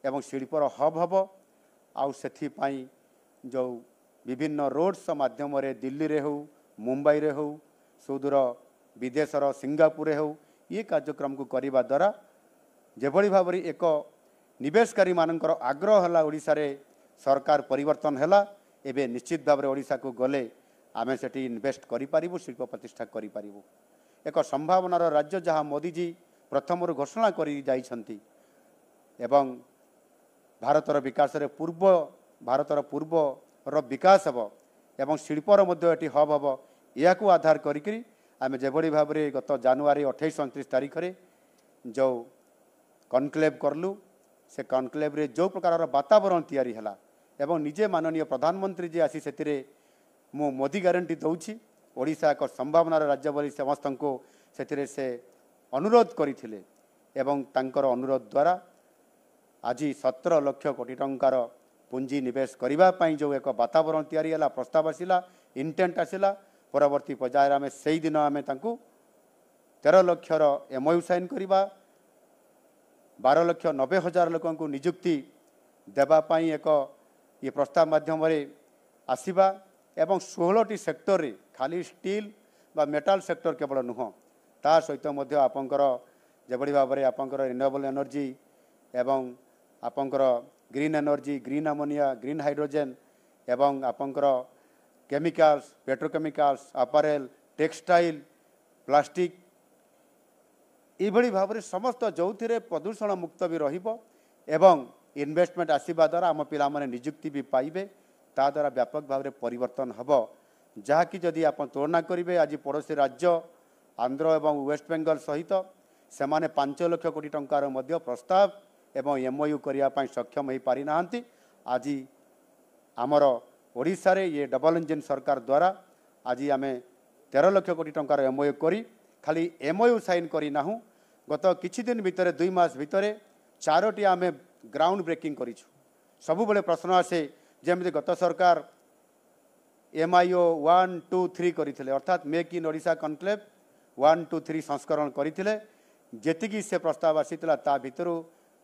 ଏବଂ ଶିଳ୍ପର ହବ୍ ହେବ। ଆଉ ସେଥିପାଇଁ ଯେଉଁ ବିଭିନ୍ନ ରୋଡ୍ସ ମାଧ୍ୟମରେ ଦିଲ୍ଲୀରେ ହେଉ, ମୁମ୍ବାଇରେ ହେଉ, ସୁଦୂର ବିଦେଶର ସିଙ୍ଗାପୁରରେ ହେଉ, ଏ କାର୍ଯ୍ୟକ୍ରମକୁ କରିବା ଦ୍ୱାରା ଯେଭଳି ଭାବରେ ଏକ ନିବେଶକାରୀମାନଙ୍କର ଆଗ୍ରହ ହେଲା ଓଡ଼ିଶାରେ ସରକାର ପରିବର୍ତ୍ତନ ହେଲା, ଏବେ ନିଶ୍ଚିତ ଭାବରେ ଓଡ଼ିଶାକୁ ଗଲେ ଆମେ ସେଠି ଇନଭେଷ୍ଟ କରିପାରିବୁ, ଶିଳ୍ପ ପ୍ରତିଷ୍ଠା କରିପାରିବୁ। ଏକ ସମ୍ଭାବନାର ରାଜ୍ୟ ଯାହା ମୋଦିଜୀ ପ୍ରଥମରୁ ଘୋଷଣା କରି ଯାଇଛନ୍ତି ଏବଂ ଭାରତର ବିକାଶରେ ଭାରତର ପୂର୍ବର ବିକାଶ ହେବ ଏବଂ ଶିଳ୍ପର ମଧ୍ୟ ଏଠି ହବ୍ ହେବ। ଏହାକୁ ଆଧାର କରିକି ଆମେ ଯେଭଳି ଭାବରେ ଗତ ଜାନୁଆରୀ 28-29 ତାରିଖରେ ଯେଉଁ କନକ୍ଲେଭ୍ କଲୁ, ସେ କନକ୍ଲେଭ୍ରେ ଯେଉଁ ପ୍ରକାରର ବାତାବରଣ ତିଆରି ହେଲା ଏବଂ ନିଜେ ମାନନୀୟ ପ୍ରଧାନମନ୍ତ୍ରୀ ଯେ ଆସି ସେଥିରେ ମୁଁ ମୋଦି ଗ୍ୟାରେଣ୍ଟି ଦେଉଛି ଓଡ଼ିଶା ଏକ ସମ୍ଭାବନାର ରାଜ୍ୟ ବୋଲି ସମସ୍ତଙ୍କୁ ସେଥିରେ ସେ ଅନୁରୋଧ କରିଥିଲେ ଏବଂ ତାଙ୍କର ଅନୁରୋଧ ଦ୍ୱାରା ଆଜି 17 ଲକ୍ଷ କୋଟି ଟଙ୍କାର ପୁଞ୍ଜି ନିବେଶ କରିବା ପାଇଁ ଯେଉଁ ଏକ ବାତାବରଣ ତିଆରି ହେଲା, ପ୍ରସ୍ତାବ ଆସିଲା, ଇଣ୍ଟେଣ୍ଟ ଆସିଲା, ପରବର୍ତ୍ତୀ ପର୍ଯ୍ୟାୟରେ ଆମେ ସେଇଦିନ ଆମେ ତାଙ୍କୁ 13 ଲକ୍ଷର MOU ସାଇନ୍ କରିବା, 12,90,000 ଲୋକଙ୍କୁ ନିଯୁକ୍ତି ଦେବା ପାଇଁ ଏକ ଏ ପ୍ରସ୍ତାବ ମାଧ୍ୟମରେ ଆସିବା ଏବଂ 16ଟି ସେକ୍ଟରରେ ଖାଲି ଷ୍ଟିଲ୍ ବା ମେଟାଲ ସେକ୍ଟର କେବଳ ନୁହଁ, ତା ସହିତ ମଧ୍ୟ ଆପଣଙ୍କର ଯେଭଳି ଭାବରେ ଆପଣଙ୍କର ରିନ୍ୟୁଏବଲ୍ ଏନର୍ଜି ଏବଂ ଆପଣଙ୍କର green energy, green ammonia, green hydrogen ଏବଂ ଆପଣଙ୍କର chemicals, petrochemicals, apparel, textile, plastic, ଏଇଭଳି ଭାବରେ ସମସ୍ତ ଯେଉଁଥିରେ ପ୍ରଦୂଷଣ ମୁକ୍ତ ବି ରହିବ ଏବଂ ଇନଭେଷ୍ଟମେଣ୍ଟ ଆସିବା ଦ୍ୱାରା ଆମ ପିଲାମାନେ ନିଯୁକ୍ତି ବି ପାଇବେ, ତା ଦ୍ୱାରା ବ୍ୟାପକ ଭାବରେ ପରିବର୍ତ୍ତନ ହେବ। ଯାହାକି ଯଦି ଆପଣ ତୁଳନା କରିବେ ଆଜି ପଡ଼ୋଶୀ ରାଜ୍ୟ ଆନ୍ଧ୍ର ଏବଂ ୱେଷ୍ଟବେଙ୍ଗଲ ସହିତ ସେମାନେ 5 ଲକ୍ଷ କୋଟି ଟଙ୍କାର ମଧ୍ୟ ପ୍ରସ୍ତାବ ଏବଂ MOU କରିବା ପାଇଁ ସକ୍ଷମ ହୋଇପାରିନାହାନ୍ତି। ଆଜି ଆମର ଓଡ଼ିଶାରେ ଇଏ ଡବଲ ଇଞ୍ଜିନ୍ ସରକାର ଦ୍ୱାରା ଆଜି ଆମେ 13 ଲକ୍ଷ କୋଟି ଟଙ୍କାର MOU କରି ଖାଲି MOU ସାଇନ୍ କରିନାହୁଁ, ଗତ କିଛି ଦିନ ଭିତରେ 2 ମାସ ଭିତରେ 4ଟି ଆମେ ଗ୍ରାଉଣ୍ଡ ବ୍ରେକିଂ କରିଛୁ। ସବୁବେଳେ ପ୍ରଶ୍ନ ଆସେ ଯେମିତି ଗତ ସରକାର MIO 1, 2, 3 କରିଥିଲେ, ଅର୍ଥାତ୍ ମେକ୍ ଇନ୍ ଓଡ଼ିଶା କନକ୍ଲେଭ୍ 1, 2, 3 ସଂସ୍କରଣ କରିଥିଲେ, ଯେତିକି ସେ ପ୍ରସ୍ତାବ ଆସିଥିଲା ତା ଭିତରୁ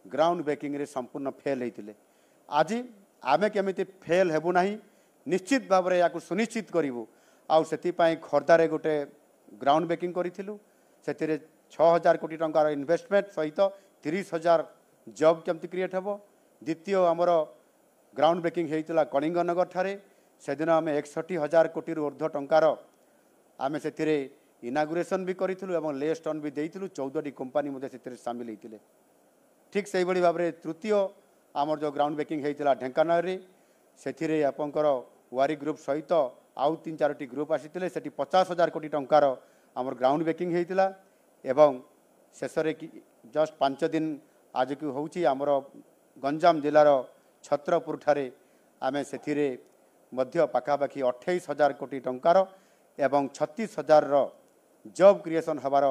ଗ୍ରାଉଣ୍ଡ ବ୍ରେକିଂରେ ସମ୍ପୂର୍ଣ୍ଣ ଫେଲ୍ ହୋଇଥିଲେ। ଆଜି ଆମେ କେମିତି ଫେଲ୍ ହେବୁ ନାହିଁ, ନିଶ୍ଚିତ ଭାବରେ ଏହାକୁ ସୁନିଶ୍ଚିତ କରିବୁ। ଆଉ ସେଥିପାଇଁ ଖୋର୍ଦ୍ଧାରେ ଗୋଟେ ଗ୍ରାଉଣ୍ଡ ବ୍ରେକିଂ କରିଥିଲୁ, ସେଥିରେ 6,000 କୋଟି ଟଙ୍କାର ଇନଭେଷ୍ଟମେଣ୍ଟ ସହିତ 30,000 ଜବ୍ କେମିତି କ୍ରିଏଟ୍ ହେବ। ଦ୍ୱିତୀୟ ଆମର ଗ୍ରାଉଣ୍ଡ ବ୍ରେକିଂ ହୋଇଥିଲା କଳିଙ୍ଗନଗର ଠାରେ, ସେଦିନ ଆମେ 61,000 କୋଟିରୁ ଉର୍ଦ୍ଧ୍ୱ ଟଙ୍କାର ଆମେ ସେଥିରେ ଇନାଗୁରେସନ୍ ବି କରିଥିଲୁ ଏବଂ ଲେ ଷ୍ଟୋନ୍ ବି ଦେଇଥିଲୁ, 14ଟି କମ୍ପାନୀ ମଧ୍ୟ ସେଥିରେ ସାମିଲ ହୋଇଥିଲେ। ଠିକ୍ ସେଇଭଳି ଭାବରେ ତୃତୀୟ ଆମର ଯେଉଁ ଗ୍ରାଉଣ୍ଡ ବ୍ରେକିଂ ହୋଇଥିଲା ଢେଙ୍କାନାଳରେ, ସେଥିରେ ଆପଣଙ୍କର ୱାରି ଗ୍ରୁପ୍ ସହିତ ଆଉ 3-4ଟି ଗ୍ରୁପ୍ ଆସିଥିଲେ, ସେଠି 50,000 କୋଟି ଟଙ୍କାର ଆମର ଗ୍ରାଉଣ୍ଡ ବ୍ରେକିଂ ହୋଇଥିଲା। ଏବଂ ଶେଷରେ ଜଷ୍ଟ 5 ଦିନ ଆଜକୁ ହେଉଛି ଆମର ଗଞ୍ଜାମ ଜିଲ୍ଲାର ଛତ୍ରପୁର ଠାରେ ଆମେ ସେଥିରେ ମଧ୍ୟ ପାଖାପାଖି 28,000 କୋଟି ଟଙ୍କାର ଏବଂ 36,000ର ଜବ୍ କ୍ରିଏସନ୍ ହେବାର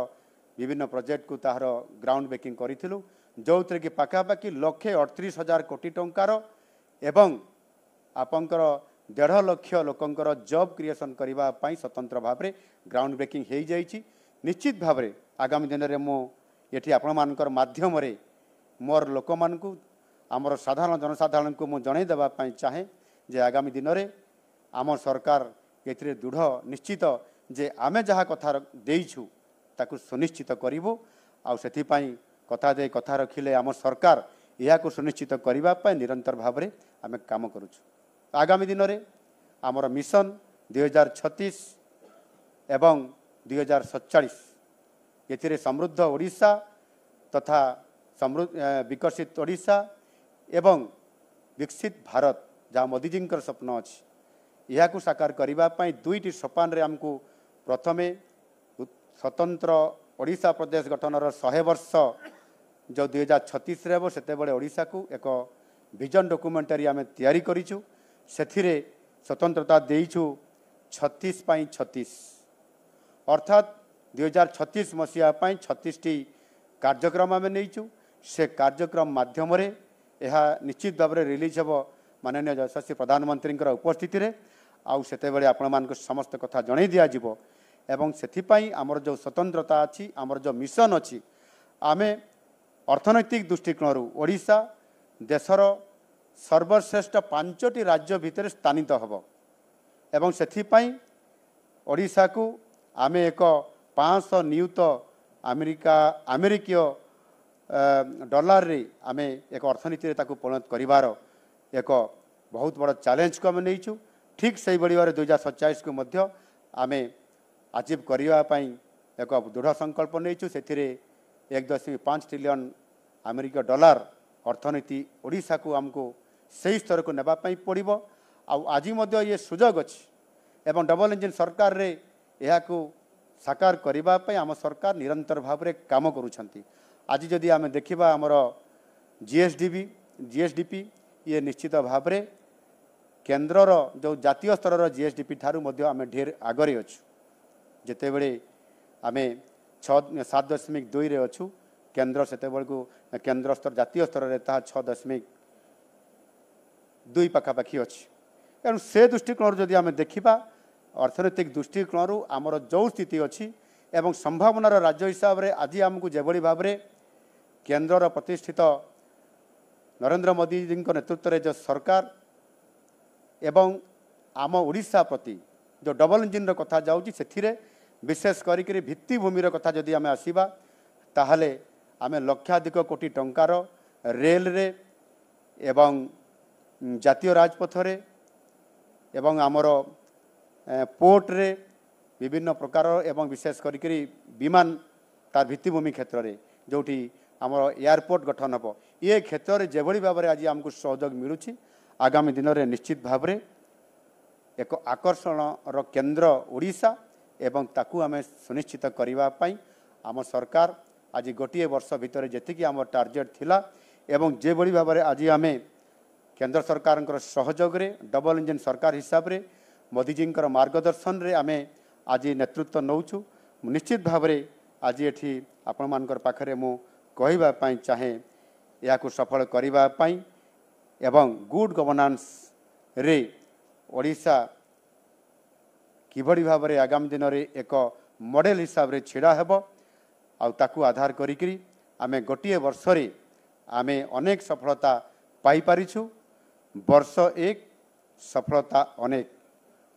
ବିଭିନ୍ନ ପ୍ରୋଜେକ୍ଟକୁ ତାହାର ଗ୍ରାଉଣ୍ଡ ବ୍ରେକିଂ କରିଥିଲୁ, ଯେଉଁଥିରେ କି ପାଖାପାଖି 1,38,000 କୋଟି ଟଙ୍କାର ଏବଂ ଆପଣଙ୍କର 1.5 ଲକ୍ଷ ଲୋକଙ୍କର ଜବ୍ କ୍ରିଏସନ୍ କରିବା ପାଇଁ ସ୍ୱତନ୍ତ୍ର ଭାବରେ ଗ୍ରାଉଣ୍ଡ ବ୍ରେକିଂ ହୋଇଯାଇଛି। ନିଶ୍ଚିତ ଭାବରେ ଆଗାମୀ ଦିନରେ ମୁଁ ଏଠି ଆପଣମାନଙ୍କର ମାଧ୍ୟମରେ ମୋର ଲୋକମାନଙ୍କୁ ଆମର ସାଧାରଣ ଜନସାଧାରଣଙ୍କୁ ମୁଁ ଜଣାଇ ଦେବା ପାଇଁ ଚାହେଁ ଯେ ଆଗାମୀ ଦିନରେ ଆମ ସରକାର ଏଥିରେ ଦୃଢ଼ ନିଶ୍ଚିତ ଯେ ଆମେ ଯାହା କଥା ଦେଇଛୁ ତାକୁ ସୁନିଶ୍ଚିତ କରିବୁ। ଆଉ ସେଥିପାଇଁ କଥା ଦେଇ କଥା ରଖିଲେ ଆମ ସରକାର ଏହାକୁ ସୁନିଶ୍ଚିତ କରିବା ପାଇଁ ନିରନ୍ତର ଭାବରେ ଆମେ କାମ କରୁଛୁ। आगामी दिन में आमर मिशन 2036 एवं 2047 ये समृद्ध ओडिशा तथा विकसित ओडिशा एवं विकसित भारत जहाँ मोदीजी स्वप्न अच्छी यह साकार करने दुईटी सोपान रे आमको प्रथमे स्वतंत्र ओडिशा प्रदेश गठनर 100 वर्ष जो 2036 रेब से ओडिशा को एक विजन डॉक्यूमेंटरी आम तैयारी करिछु सेथिरे स्वतंत्रता देइछु 36 पाई 36 अर्थात 2036 मसीहा 36 टी कार्यक्रम आम नहींचु से कार्यक्रम माध्यम रे यह निश्चित भाव में रिलीज हेब माननीय यशस्वी प्रधानमंत्री उपस्थिति रे आउ सेते बेले आपण मान समस्त कथा जणै दिया जिवो एवं सेथिपाई आमर जो स्वतंत्रता अच्छी आमर जो मिशन अच्छी आमे अर्थनैतिक दृष्टिकोण ओडिशा देशर सर्वश्रेष्ठ 5टी राज्य भितर स्थानित हब एवं सेथिपाई ओडिशा को आमे एक 500 नियुत अमेरिकीय डॉलर रे आमे एक अर्थनीति ताकू परिणत करिवार एक बहुत बड़ चैलेंज को आम नहींचु ठीक से बड़ी 2047 को मध्य आमे अचीव करने एक दृढ़ संकल्प नहींचु से 1.5 ट्रिलियन अमेरिका डॉलर अर्थनीति ओडिशा को आमको सही स्तर को नेबापी पड़ो आज ये सुजोग अच्छी एवं डबल इंजिन सरकार रे यह साकार करने आम सरकार निरंतर भाव में काम करुँच आज जदि आम देखा आमर जीएसडीपी ये निश्चित भाव में केन्द्रर जो जातीय स्तर जीएसडीपी ठारू आम ढेर आगरे अच्छु जिते बड़े आम 7.2 रे अच्छु केन्द्र से केन्द्र स्तर जातीय स्तर में 6.2 पाखापाखि अच्छी तेणु से दृष्टिकोण जदि आम देखा अर्थनैतिक दृष्टिकोण आमर जो स्थिति अच्छी एवं संभावनार राज्य हिसाब से आज आमको जो भाव में केन्द्रर प्रतिष्ठित नरेंद्र मोदी जी नेतृत्व में जो सरकार एवं आम ओडिशा प्रति जो डबल इंजिन कथा जाऊँगी से विशेष करी भित्तिभूमि कथा जदि आम आसवा ताहले आमे लक्षाधिक कोटी टंकार रेल रे एवं जातीय राजपथ रे एवं आमर पोर्ट रे विभिन्न प्रकार एवं विशेष करी विमान तार भित्तिभूमि क्षेत्र में जोटी आमर एयरपोर्ट गठन हम ये क्षेत्र में जेभली भाव में आज आमको सहयोग मिलूँ आगामी दिन में निश्चित भाव में एक आकर्षण केन्द्र ओडिशा एवं ताकू आमे सुनिश्चित करने आम सरकार आज गोटे वर्ष भितर जी आम टार्गेट थिला एवं जे भली भाव में आज आमे केंद्र सरकार सहयोग रे डबल इंजिन सरकार हिसाब रे मोदीजी मार्गदर्शन रे आमे आज नेतृत्व नौचु निश्चित भाव में आज ये आपण मानकर पाखरे मु कहवाई चाहे या सफल करने एवं गुड गवर्नेंस रे ओडिशा किभली भाव में आगामी दिन में एक मॉडल हिसाब रे छिड़ा हेब आउ आधार करी आमे गोटे वर्ष रे आमे अनेक सफलता पाई पारिछु वर्ष एक सफलता अनेक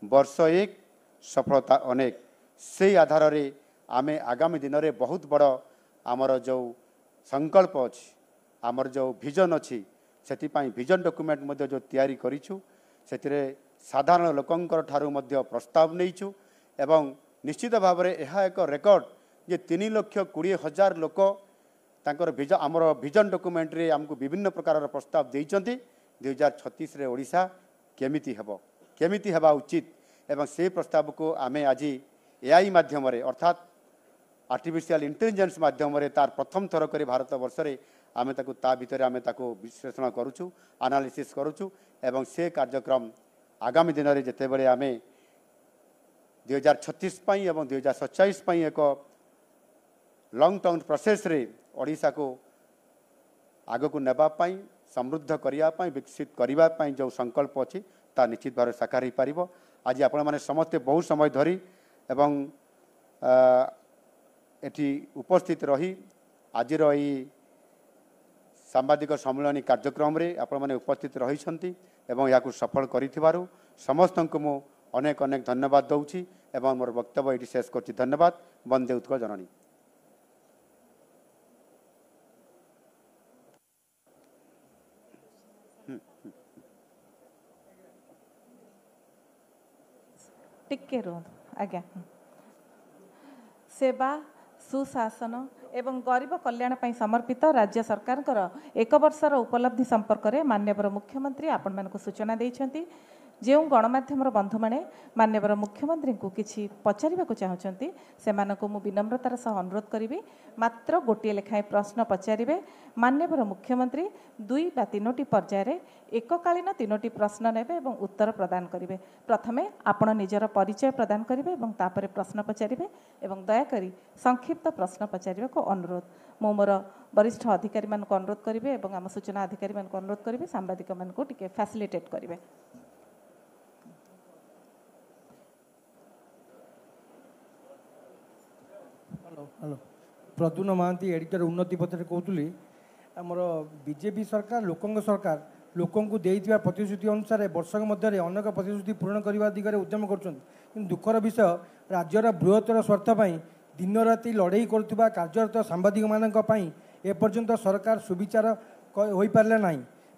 वर्ष एक सफलता अनेक से आधार रे आमे आगामी दिन में बहुत बड़ आमर जो संकल्प अच्छी आमर जो विजन अच्छी से विजन डॉक्यूमेंट मध्य जो तैयारी करिछु से साधारण लोकंकर ठारू मध्य प्रस्ताव नहींचु एवं निश्चित भाव में यह एक रेकर्ड जे 3,20,000 लोक तांकर आमर विजन डॉक्यूमेंट रे आमको विभिन्न प्रकार प्रस्ताव देइचंती 2036 रे ओडिशा केमिति हेबा उचित एवं से प्रस्ताव को आमे आज एआई माध्यम रे अर्थात आर्टिफिशियल इंटेलिजेंस माध्यम रे तार प्रथम थर कर भारत वर्ष रे आमे ताकू ता भितर आमे ताकू विश्लेषण करूछु एनालिसिस करूछु एवं से कार्यक्रम आगामी दिन में जिते बड़े आमे 2036 पाई एवं 2047 पाई एक लॉन्ग टर्म प्रोसेस रे ओडिशा को आग को नेबापाई समृद्ध करने विकसित करने जो संकल्प अच्छी ता निश्चित भाव साकार हो पार आज आपण मैंने समस्ते बहुत समय धरी एवं एटी उपस्थित रही आज सांबादिक सम्मेलन कार्यक्रम रे आपण मैंने उपस्थित रही एवं या सफल करिथिबारु समस्त को मु अनेक अनेक धन्यवाद दउछि एवं मोर वक्तव्य ये शेष करछि। धन्यवाद। वंदे उत्कल जननी। टिके रुहतु आज्ञा सेवा सुशासन एवं गरीब कल्याण ପାଇଁ समर्पित राज्य सरकार एक वर्षर उपलब्धि संपर्क में माननीय मुख्यमंत्री आपण मानक सूचना देइछंती जो गणमाध्यम बंधु मैंने माननीय मुख्यमंत्री को किसी पचार चाहते से विनम्रतार सह अनुरोध करी मात्र गोटे लेखाएं प्रश्न पचारे माननीय मुख्यमंत्री 2 बा 3टी पर्यायर एककालीन 3टी प्रश्न नेबे एवं उत्तर प्रदान करेंगे। प्रथमे आपण निजर परिचय प्रदान करेंगे और तापर प्रश्न पचारे और दयाकोरी संक्षिप्त प्रश्न पचार को अनुरोध मो मोर वरिष्ठ अधिकारी मान अनुरोध करेंगे और आम सूचना अधिकारी मान अनुरोध करेंगे सांबादिक मान टिके फैसिलिटेट करेंगे। हेलो प्रद्युम्न महांती एडिटर उन्नति पत्र कहूली आमर बीजेपी सरकार सरकार लोकों को देइथिबा प्रतिश्रुति अनुसार वर्षक मध्य अनेक प्रतिश्रुति पूरण करने दिगरे उद्यम कर दुखर विषय राज्यर बृहत्तर स्वार्थ दिन राति लड़ाई करुवा कार्यरत सांबादिक मानक एपर्यंत सरकार सुविचार हो पारे ना।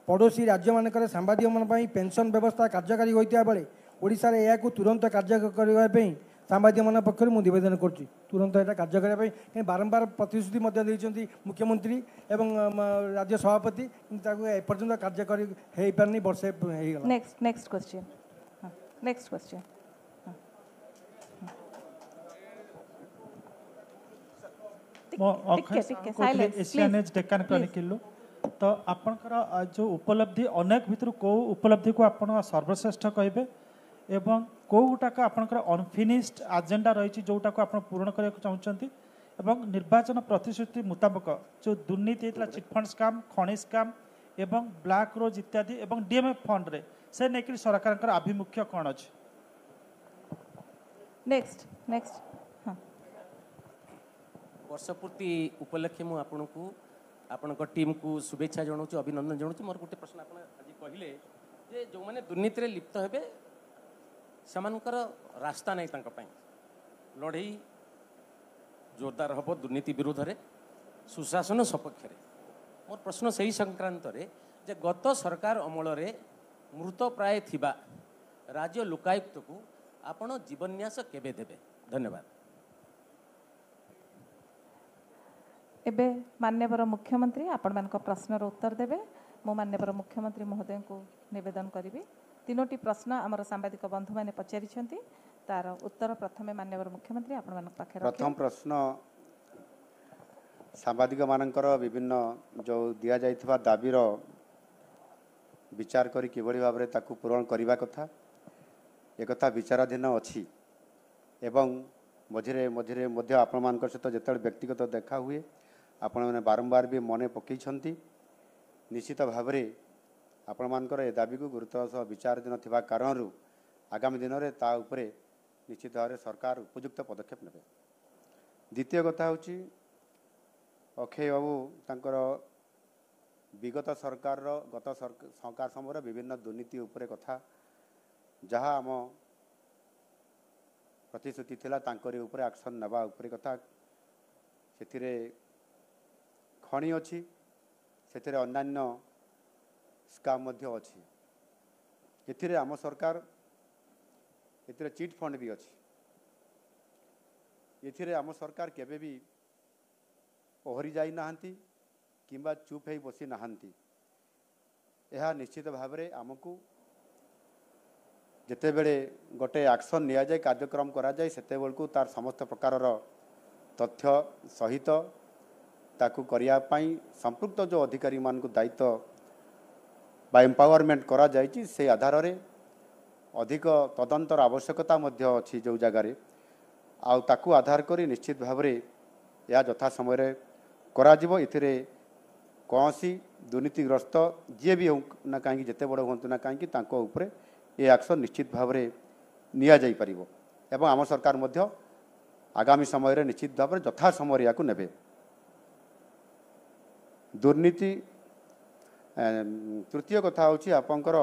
पड़ोशी राज्य मानक सांबादिक मान पेंशन व्यवस्था कार्यकारी होता बेले ओडिशा रे या तुरंत कार्य करने सांबादिक मान पक्ष निवेदन करुँच तुरंत यहाँ कार्य करने बारंबार प्रतिश्रुति मुख्यमंत्री एवं राज्य सभापति एपर्यंत कार्यकारी हो पारनी वर्षे नेक्स्ट क्वेश्चन एशियानेज डेक्कन क्रॉनिकल तो आपनकर जो उपलब्धि अनेक भितर को उपलब्धि को आपण सर्वश्रेष्ठ कहबे एवं कोटाक आपनकर अनफिनिश्ड एजेंडा रही जोटा को आप पूर्ण करने चाहते एवं निर्वाचन प्रतिश्रुति मुताबक जो दुर्नीति होता चिटफंड स्काम खनि स्काम एवं ब्लैक रोज इत्यादि एवं डीएमएफ फंड रे से नेकरी सरकार आभिमुख्य कौन अच्छे। नेक्स्ट वर्षपूर्ति उपलक्षे मु आपनको आपण टीम को शुभेच्छा जनाऊँ अभिनंदन जनाऊँ। मोर गोटे प्रश्न आप आज कहले जे जो माने दुर्नीति रे लिप्त हेबे सेमानकर रास्ता नहीं तांका पाई लड़ई जोरदार हम दुर्नीति विरोध में सुशासन सपक्ष मोर प्रश्न से ही संक्रांत रे जे गत सरकार अमल मृत प्राय थिबा राज्य लोकायुक्त को आपण जीवन्यास केबे देबे? धन्यवाद। एबे माननीय मुख्यमंत्री आपण मान प्रश्नर उत्तर देबे। मो माननीय मुख्यमंत्री महोदय को निवेदन करी 3टी प्रश्न आमर सांबादिक बंधु मैंने पचारि तार उत्तर प्रथमे माननीय मुख्यमंत्री आपण मान पाखे प्रथम प्रश्न सांबादिक मानकर विभिन्न जो दिया जाइथिबा दाबीर विचार करी किभଳି भाबरे ताकू पूरण करिबा कथा एक कथा विचाराधीन अछि एवं मझिरे मझिरे मध्य आपण मानकर सहित जेतबे व्यक्तिगत देखा हुए आपण माने बारंबार भी मने पकईछंती निश्चित भाबरे आपण मानकर ए दाबी को गुरुत्व सह विचाराधीन थिबा कारणरू आगामी दिन में ता उपरे निश्चित भाव सरकार उपयुक्त पदक्षेप नेबे। द्वितीय कथा होची अक्षय बाबू तांकर विगत सरकार गत सरकार समय विभिन्न दुर्नीति उपरे कथा जहाँ आम प्रतिश्रुति थिला तांकरी उपरे एक्शन नेबा उपरे कथा सेथिरे खणी अछि सेथिरे अन्यान्य स्काम मध्य अछि एथिरे आम सरकार एथिरे चिट फंड भी अछि एथिरे आम सरकार केबे भी ओहरी जाई नाहंती किंबा चुप है बसी नाहंती यह निश्चित भाव में आमको जिते बड़े गोटे एक्शन निया जाए कार्यक्रम करा जाए सेते बेलू तार समस्त प्रकार तथ्य सहित ताकू करिया पाई संपृक्त जो अधिकारी मान को दायित्व बा एम्पावरमेंट करा जायछि से आधार रे अधिक तदंतर आवश्यकता मध्य अछि जो जगार आउ ताकू आधार करी निश्चित भाव में यह यथा समय करा जिवो इथिरे कौनसी दुर्नीतिग्रस्त जी भी हो ना कहीं जिते बड़ हूँ ना कहीं तांको ये एक्शन निश्चित भाव में निया जाई परिबो एवं आम सरकार मध्य आगामी समय रे निश्चित भाव में यथा समय या नेबे। दुर्नीति तृतीय कथा होची आपंकर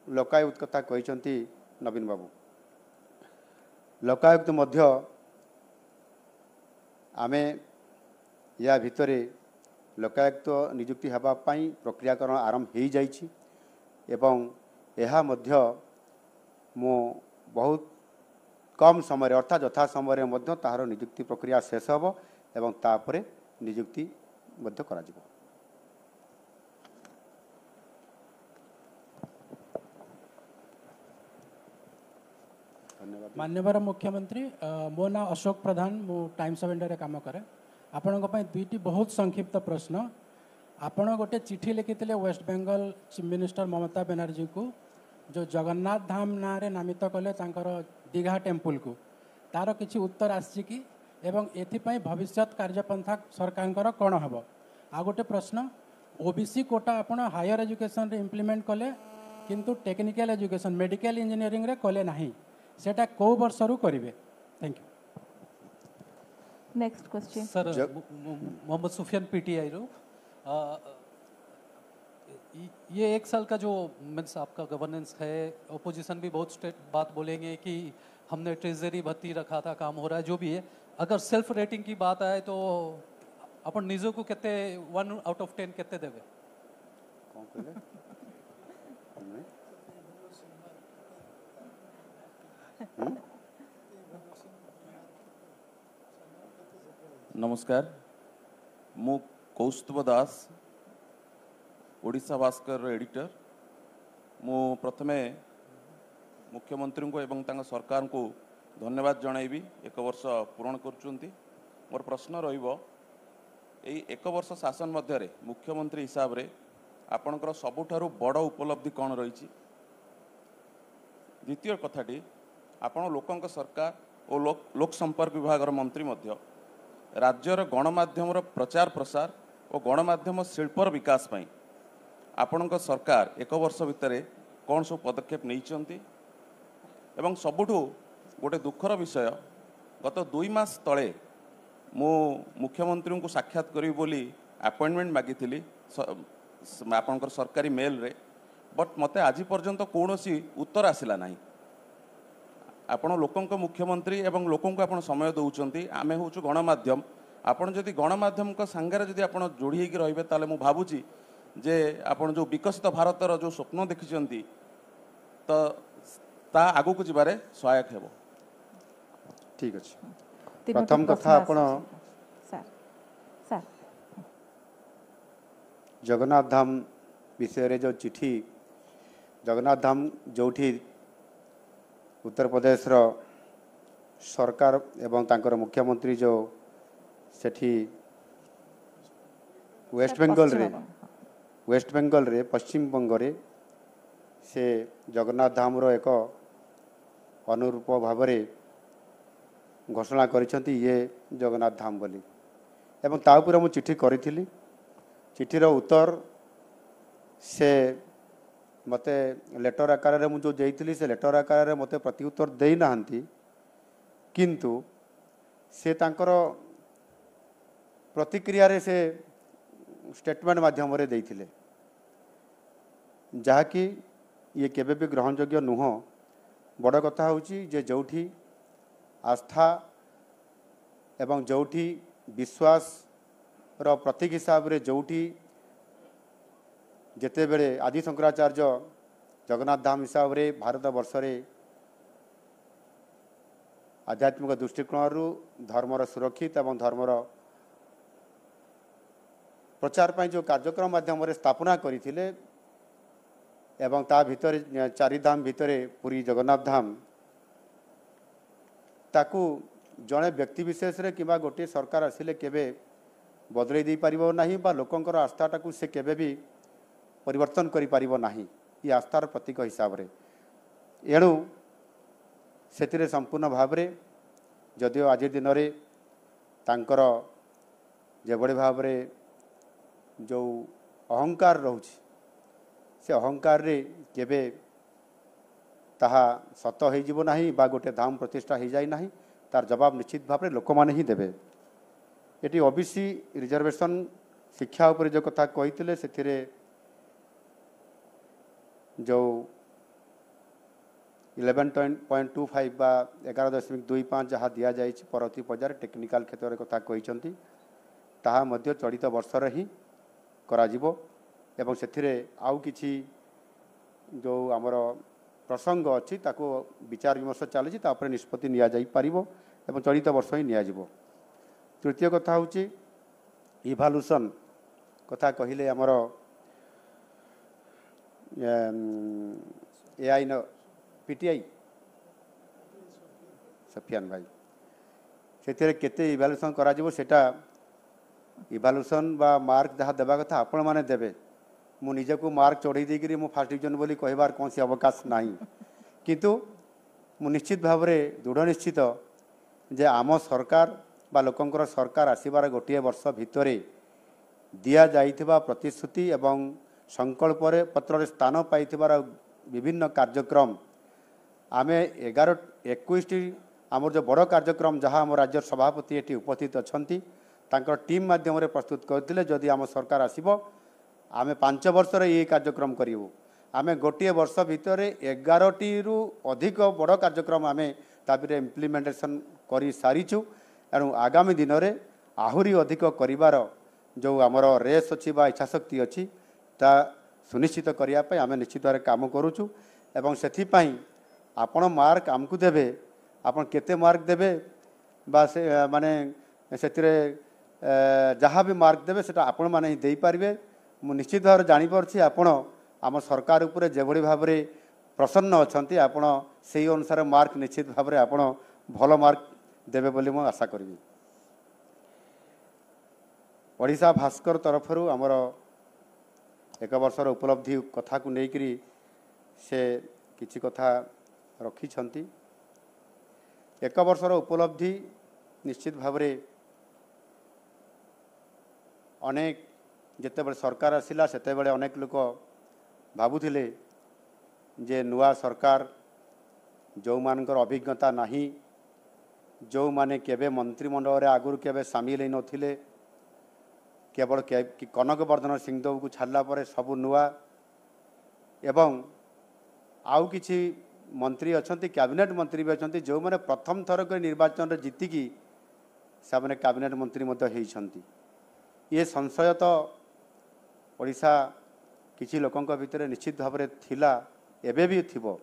लोकायुक्त कथा कहते नवीन बाबू लोकायुक्त मध्य आमे या भितरे लोकायुक्त नियुक्ति हेबा पाई प्रक्रियाकरण आरंभ हो जाइछि एवं यह मध्य मो बहुत कम समय अर्थात यथा समय तार नियुक्ति प्रक्रिया शेष होब एवं तापर नियुक्ति करा जिवो। माननीय मुख्यमंत्री मो ना अशोक प्रधान मु टाइम्स ऑफ इंडिया काम करे आपण दुईटी बहुत संक्षिप्त प्रश्न। आपण गोटे चिठी लिखिते waste Bengal chief minister Mamata Banerjee को जो जगन्नाथ धाम ना रे नामित कले दीघा टेम्पल को तार किसी उत्तर आसी कि एवं एथिपाई भविष्य कार्यपंथा सरकार कौन हम। आ गोटे प्रश्न ओबीसी कोटा आपण हायर एजुकेशन रे इम्प्लीमेंट कले किंतु टेक्निकल एजुकेशन मेडिकल इंजीनियरिंग रे कले नहीं सेटा को वर्ष रु करिवे। Thank you. Next question sir Mohammad Sufiyan PTI रो ये 1 साल का जो मीन्स आपका गवर्नेंस है ओपोजिशन भी बहुत स्ट्रेट बात बोलेंगे कि हमने ट्रेजरी भत्ती रखा था काम हो रहा है जो भी है। अगर सेल्फ रेटिंग की बात आए तो अपन निजो को कितने 1 आउट ऑफ 10 कितने देवे? नमस्कार मु कौस्तुभ दास ओडिशा भास्कर एडिटर। मु प्रथमे मुख्यमंत्री को एवं तांका सरकार को धन्यवाद जनइबी 1 वर्ष पूर्ण करुचंती। मोर प्रश्न रहिबो एई 1 वर्ष शासन मध्य मुख्यमंत्री हिसाब रे आपणकर सबुठारु बड़ उपलब्धि कौन रही? द्वितीय कथाटी आपण लोकंक सरकार और लोक संपर्क विभाग मंत्री मध्य राज्यर गणमाध्यम प्रचार प्रसार और गणमाध्यम शिल्पर विकास पई आपणक सरकार 1 वर्ष भितर कौन सब पदक्षेप नहीं एवं सबुठु गोटे दुखर विषय गत 2 मास तले मु मुख्यमंत्री को साक्षात करी बोली अपॉइंटमेंट मागी आपणकर सरकारी मेल रे बट मते आज पर्यंत कौन उत्तर आसला नहीं। आपण लोकंक मुख्यमंत्री एवं लोकंक आपण समय दौरान आमे हूँ गणमाध्यम आपण जदि गणमाध्यम सांगे जदि आपण जोड़ी होकर रहिबे ताले मु भाबुची जे आपण जो विकसित भारतर जो स्वप्न देखिचंती तो ता आगु को जिबारे सहायक हेबो। ठीक अछि। प्रथम कथा आपण सर सर जगन्नाथ धाम विषय रे जो चिठी जगन्नाथ धाम जोठी उत्तर प्रदेश रो सरकार एवं तांकर मुख्यमंत्री जो सेठी वेस्ट बेंगल रे पश्चिम बंग रे से जगन्नाथ धाम रो एक अनुरूप भाव रे घोषणा करिसंती ये जगन्नाथ धाम बोली एवं ता ऊपर मु चिठी करिथिली। चिठीर उत्तर से मते लेटर आकार रे जो देइथिली से लेटर आकार रे मते प्रति उत्तर देई नाहंती किंतु से तांकर प्रतिक्रिया रे से स्टेटमेंट माध्यम रे देइथिले जहा कि ये केबे भी ग्रहण योग्य नुह। बड़ कथा होची जे जोठी आस्था एवं जोठी विश्वास रो प्रतीक हिसाब रे जोठी जेते बेले आदि शंकराचार्य जगन्नाथ धाम हिसाब रे भारत वर्ष रे आध्यात्मिक दृष्टिकोण धर्मर सुरक्षित एवं धर्मर प्रचार पाई जो कार्यक्रम माध्यम रे स्थापना करथिले एवं ता भितर 4 धाम भितर पुरी जगन्नाथ धाम ताकू जड़े व्यक्ति विशेष रे किबा गोटे सरकार आसिले केबे बदलै दी परिबो नाही बा लोकंकर आस्थाटाकू से केबे भी परिवर्तन करि परिबो नाही। ये आस्थार प्रतीक हिसाब रे एणु सेतिरे संपूर्ण भाव रे जदिओ आज दिन रे तांकर जेबड़ी भाव रे जो अहंकार रोची से अहंकार रे केबे ताहा सत हो जीवो नाही बा गोटे धाम प्रतिष्ठा हो जाए नाही तार जवाब निश्चित भाव रे लोक माने ही देबे। एटी ओबीसी रिजर्वेशन शिक्षा उपर जो कथा कहिथिले सेथिरे जो 11.25 बा 11.25 जहाँ दि जाए परवर्ती पर्यायर टेक्निकाल क्षेत्र कथा कही ताहा मध्य चलित वर्ष ही करा एवं से आउ किछि जो आमर प्रसंग अच्छी ताको विचार विमर्श चली तापर निष्पत्ति निया जाई पारिबो एवं चलित वर्ष ही निया जिवो। तृतीय कथा हूँ इभालुसन कथा कहले आमर एआई न पीटीआई सफियान भाई से केते इभालुसन करा जिवो सेटा इभालुसन बा मार्क जहाँ देवा कथा आपण माने देबे मु निजे को मार्क चढ़ई देकरी मु फर्स्ट डिवीजन बोली कहबार कौन सी अवकाश नहीं किंतु मु निश्चित भाव में दृढ़ निश्चित जे आम सरकार बा लोकंकर सरकार आसीबार गोटे वर्ष भितरे दिया जाइथिबा प्रतिश्रुति एवं संकल्प पत्र स्थान पाइथिबार विभिन्न कार्यक्रम आमे 11-21 आमर जो बड़ कार्यक्रम जहाँ आम राज्य सभापति ये उपस्थित अच्छा तांकर टीम माध्यम प्रस्तुत करते जदि आम सरकार आसीबो आमे 5 वर्ष ये कार्यक्रम करूँ आमे गोटे वर्ष भितर 11टी अधिक बड़ कार्यक्रम आमे तापिरे इम्प्लीमेंटेशन कर सारीचु एणु आगामी दिन में आहुरी अधिक करिवार जो आमर रेस अच्छी बा इच्छाशक्ति अच्छी ता सुनिश्चित करने आमे निश्चित भाव काम करुचु एवं सेथिपाई आपण मार्क आमको देबे आपण केते मार्क देबे बा से माने सेतिरे जहाँ भी मार्क देबे सेटा आपण माने ही देई पारिबे मु निश्चित भाव जानी पारछि आपण आम सरकार उपरे जेभଳି भाबरे प्रसन्न अछंती आपण सेही अनुसार मार्क निश्चित भाव आपण भल मार्क देबे बोली मु आशा करिबी। ओडिशा भास्कर तरफरु आमर एक वर्षर उपलब्धि कथा को लेकरी से किछि कथा रखिछंती। एक वर्षर उपलब्धि निश्चित भाव अनेक जितेबाला सरकार आसिला सेतेबाला अनेक लोक भाबुथिले जे नुआ सरकार जो मानकर अभिज्ञता नहीं जो माने केबे मंत्रिमंडल रे आगुर केबे सामिल नथिले केवल कनक वर्धन सिंहदेव को छाड़ला पर सबू नुआ एवं आउ किछि मंत्री अछंती कैबिनेट मंत्री भी अछंती जो माने प्रथम थर कर निर्वाचन रे जीतिकी से माने कैबिनेट मंत्री मध्य हेइछंती। ये संशय तो ओडिशा किछि लोकंक भितर निश्चित भाव में थिला एबे भी थिबो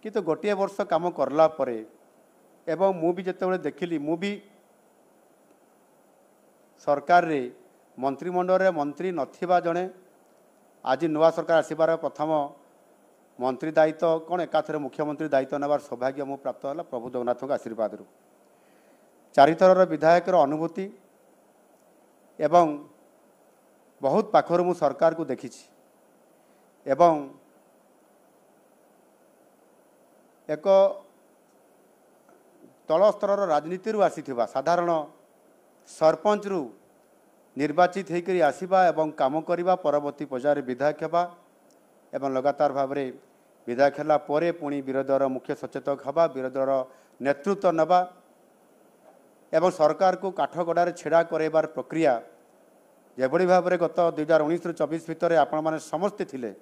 किंतु गोटे वर्ष काम करला परे एवं मु भी जेतेबेले देखिली मु भी सरकार रे मंत्रिमंडल रे मंत्री नथिबा जणे आज नुआ सरकार आसीबार प्रथम मंत्री दायित्व कौन एकाथरे मुख्यमंत्री दायित्व नेबार सौभाग्य मु प्राप्त होला प्रभु जगन्नाथ आशीर्वाद रु 4 थर विधायक अनुभूति एवं बहुत पाखर मु सरकार को देखी एवं एक तल स्तर राजनीति रु आसीथिबा साधारण सरपंच रु निर्वाचित होकर आसवा एवं काम करवा परवर्ती पर्यायर विधायक हेबा एवं लगातार भाव में विधायक है पुणी विरोधी दल मुख्य सचेतक हवा विरोधी दल नेतृत्व नवा एवं सरकार को काठगड़ार छेड़ा करार प्रक्रिया जेभली भाव में गत 2019-24 भितर आपण मैंने समस्ते थिले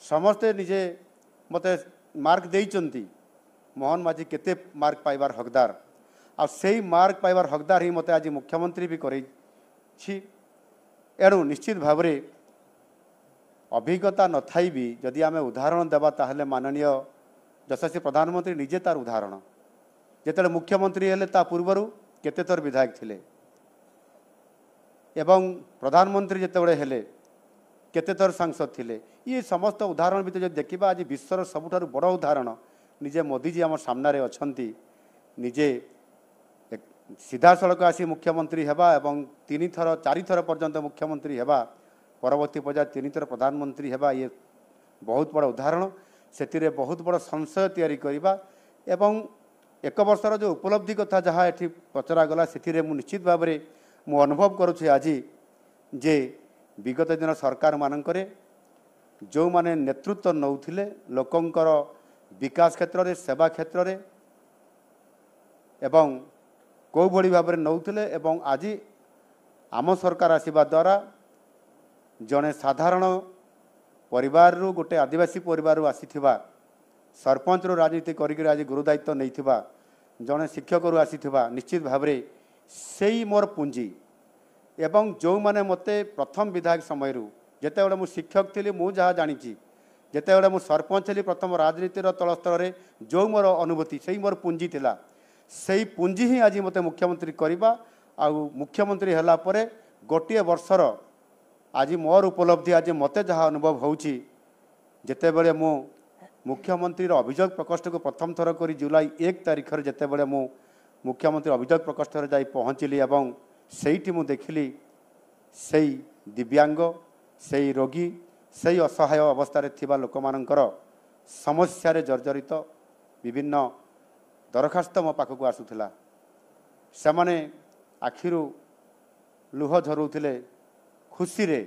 समस्ते निजे मते मार्क देइचंती मोहन माझी केते मार्क पाइबार हकदार आ सेही मार्क पाइबार हकदार ही मते आज मुख्यमंत्री भी करे एणु निश्चित भाव में अभिज्ञता न थाई भी जदि आम उदाहरण देवा ताहले माननीय यशस्वी प्रधानमंत्री निजे तार उदाहरण जेते मुख्यमंत्री हेले ता पूर्वर केते थर विधायक थिले एवं प्रधानमंत्री जेतेबेले हेले केते थर सांसद थिले ये समस्त उदाहरण भी जब देखा आज विश्वर सबुठारु बड़ उदाहरण निजे मोदी जी आम सामने अछंती निजे सीधा सड़क आसी मुख्यमंत्री हेबा एवं 4 थर पर्यंत मुख्यमंत्री हेबा परवर्ती पर्याय 3 थर प्रधानमंत्री हेबा ये बहुत बड़ उदाहरण से बहुत बड़ संशय तैयारी करबा एवं एक वर्षर जो उपलब्धि कथा जहाँ ये पचरा गला से निश्चित भाव में मु अनुभव करुछे आज जे विगत दिन सरकार मानकरे जो माने नेतृत्व नौथिले लोकंकर विकास क्षेत्र में सेवा क्षेत्र में एवं कौ भली भाव में नौथिले एवं आज आम सरकार आसीबा द्वारा जड़े साधारण परिवार रु गोटे आदिवासी परिवार रु आसीथिबा सरपंच रो राजनीति करिक आज गुरुदायित्व नहीं जड़े शिक्षक रु आसीथिबा निश्चित भाव में सेई मोर पुंजी एवं जो माने मते प्रथम विधायक समय जिते बड़े मु शिक्षक थी मु जहाँ जानी ଯେତେବେଳେ ମୁଁ ସରପଞ୍ଚ ହେଲି ପ୍ରଥମ ରାଜନୀତିର ତଳ ସ୍ତରରେ ଯେଉଁ ମୋର ଅନୁଭୂତି ସେଇ ମୋର ପୁଞ୍ଜି ଥିଲା, ସେଇ ପୁଞ୍ଜି ହିଁ ଆଜି ମୋତେ ମୁଖ୍ୟମନ୍ତ୍ରୀ କରିବା। ଆଉ ମୁଖ୍ୟମନ୍ତ୍ରୀ ହେଲା ପରେ ଗୋଟିଏ ବର୍ଷର ଆଜି ମୋର ଉପଲବ୍ଧି, ଆଜି ମୋତେ ଯାହା ଅନୁଭବ ହେଉଛି, ଯେତେବେଳେ ମୁଁ ମୁଖ୍ୟମନ୍ତ୍ରୀର ଅଭିଯୋଗ ପ୍ରକୋଷ୍ଠକୁ ପ୍ରଥମ ଥର କରି ଜୁଲାଇ 1 ତାରିଖରେ ଯେତେବେଳେ ମୁଁ ମୁଖ୍ୟମନ୍ତ୍ରୀ ଅଭିଯୋଗ ପ୍ରକୋଷ୍ଠରେ ଯାଇ ପହଞ୍ଚିଲି ଏବଂ ସେଇଠି ମୁଁ ଦେଖିଲି ସେଇ ଦିବ୍ୟାଙ୍ଗ, ସେଇ ରୋଗୀ, ସେଇ ଅସହାୟ ଅବସ୍ଥାରେ ଥିବା ଲୋକମାନଙ୍କର ସମସ୍ୟାରେ ଜର୍ଜରିତ ବିଭିନ୍ନ ଦରଖାସ୍ତ ମୋ ପାଖକୁ ଆସୁଥିଲା। ସେମାନେ ଆଖିରୁ ଲୁହ ଝରୁଥିଲେ ଖୁସିରେ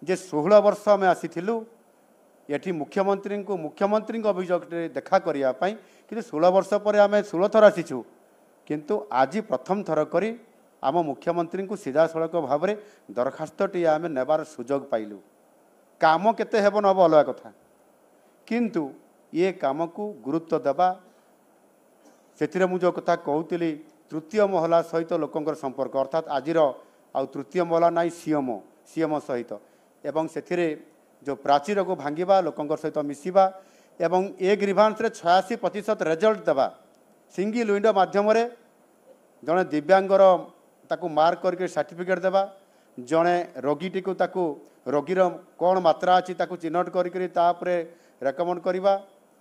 ଯେ 16 ବର୍ଷ ଆମେ ଆସିଥିଲୁ ଏଠି ମୁଖ୍ୟମନ୍ତ୍ରୀଙ୍କ ଅଭିଯୋଗରେ ଦେଖା କରିବା ପାଇଁ, କିନ୍ତୁ 16 ବର୍ଷ ପରେ ଆମେ 16 ଥର ଆସିଛୁ, କିନ୍ତୁ ଆଜି ପ୍ରଥମ ଥର କରି ଆମ ମୁଖ୍ୟମନ୍ତ୍ରୀଙ୍କୁ ସିଧାସଳଖ ଭାବରେ ଦରଖାସ୍ତଟିଏ ଆମେ ନେବାର ସୁଯୋଗ ପାଇଲୁ। କାମ କେତେ ହେବ ନ ହେବ ଅଲଗା କଥା, କିନ୍ତୁ ଏ କାମକୁ ଗୁରୁତ୍ୱ ଦେବା, ସେଥିରେ ମୁଁ ଯେଉଁ କଥା କହୁଥିଲି ତୃତୀୟ ମହଲା ସହିତ ଲୋକଙ୍କର ସମ୍ପର୍କ, ଅର୍ଥାତ୍ ଆଜିର ଆଉ ତୃତୀୟ ମହଲା ନାହିଁ ସିଏମ ସହିତ, ଏବଂ ସେଥିରେ ଯେଉଁ ପ୍ରାଚୀରକୁ ଭାଙ୍ଗିବା, ଲୋକଙ୍କ ସହିତ ମିଶିବା ଏବଂ ଏ ଗ୍ରିଭାନ୍ସରେ 86% ରେଜଲ୍ଟ ଦେବା, ସିଙ୍ଗିଲ ୱିଣ୍ଡୋ ମାଧ୍ୟମରେ ଜଣେ ଦିବ୍ୟାଙ୍ଗର ତାକୁ ମାର୍କ କରିକି ସାର୍ଟିଫିକେଟ୍ ଦେବା, ଜଣେ ରୋଗୀଟିକୁ ତାକୁ ରୋଗୀର କ'ଣ ମାତ୍ରା ଅଛି ତାକୁ ଚିହ୍ନଟ କରିକି ତାପରେ ରେକମେଣ୍ଡ କରିବା,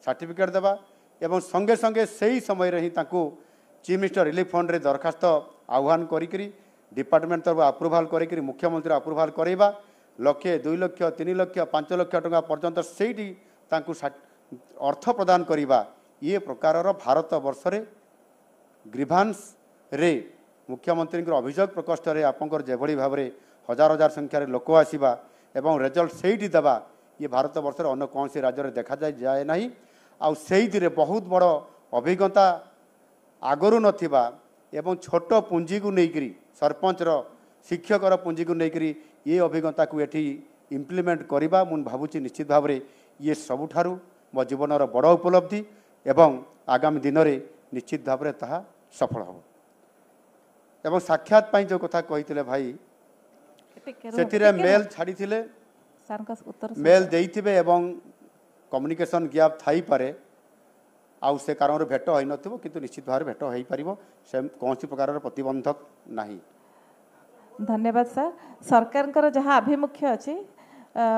ସାର୍ଟିଫିକେଟ୍ ଦେବା ଏବଂ ସଙ୍ଗେ ସଙ୍ଗେ ସେହି ସମୟରେ ହିଁ ତାଙ୍କୁ ଚିଫ୍ ମିନିଷ୍ଟର ରିଲିଫ୍ ଫଣ୍ଡରେ ଦରଖାସ୍ତ ଆହ୍ୱାନ କରିକି ଡିପାର୍ଟମେଣ୍ଟ ତରଫରୁ ଆପ୍ରୁଭାଲ୍ କରିକି ମୁଖ୍ୟମନ୍ତ୍ରୀ ଆପ୍ରୁଭାଲ୍ କରାଇବା, 1,00,000, 2,00,000, 3,00,000, 5,00,000 ଟଙ୍କା ପର୍ଯ୍ୟନ୍ତ ସେଇଠି ତାଙ୍କୁ ଅର୍ଥ ପ୍ରଦାନ କରିବା। ଏ ପ୍ରକାରର ଭାରତ ବର୍ଷରେ ଗ୍ରିଭାନ୍ସରେ ମୁଖ୍ୟମନ୍ତ୍ରୀଙ୍କର ଅଭିଯୋଗ ପ୍ରକୋଷ୍ଠରେ ଆପଣଙ୍କର ଯେଭଳି ଭାବରେ ହଜାର ହଜାର ସଂଖ୍ୟାରେ ଲୋକ ଆସିବା ଏବଂ ରେଜଲ୍ଟ ସେଇଠି ଦେବା, ଇଏ ଭାରତ ବର୍ଷରେ ଅନ୍ୟ କୌଣସି ରାଜ୍ୟରେ ଦେଖାଯାଏ ନାହିଁ। ଆଉ ସେଇଥିରେ ବହୁତ ବଡ଼ ଅଭିଜ୍ଞତା ଆଗରୁ ନଥିବା ଏବଂ ଛୋଟ ପୁଞ୍ଜିକୁ ନେଇକରି ସରପଞ୍ଚର ଶିକ୍ଷକର ପୁଞ୍ଜିକୁ ନେଇକରି ଏ ଅଭିଜ୍ଞତାକୁ ଏଠି ଇମ୍ପ୍ଲିମେଣ୍ଟ କରିବା, ମୁଁ ଭାବୁଛି ନିଶ୍ଚିତ ଭାବରେ ଇଏ ସବୁଠାରୁ ମୋ ଜୀବନର ବଡ଼ ଉପଲବ୍ଧି ଏବଂ ଆଗାମୀ ଦିନରେ ନିଶ୍ଚିତ ଭାବରେ ତାହା ସଫଳ ହେବ। ଏବଂ ସାକ୍ଷାତ ପାଇଁ ଯେଉଁ କଥା କହିଥିଲେ ଭାଇ, ସେଥିରେ ମେଲ୍ ଛାଡ଼ିଥିଲେ, ମେଲ୍ ଦେଇଥିବେ ଏବଂ କମ୍ୟୁନିକେସନ୍ ଗ୍ୟାପ୍ ଥାଇପାରେ, ଆଉ ସେ କାରଣରୁ ଭେଟ ହୋଇନଥିବ, କିନ୍ତୁ ନିଶ୍ଚିତ ଭାବରେ ଭେଟ ହୋଇପାରିବ, ସେ କୌଣସି ପ୍ରକାରର ପ୍ରତିବନ୍ଧକ ନାହିଁ। ଧନ୍ୟବାଦ ସାର୍। ସରକାରଙ୍କର ଯାହା ଆଭିମୁଖ୍ୟ ଅଛି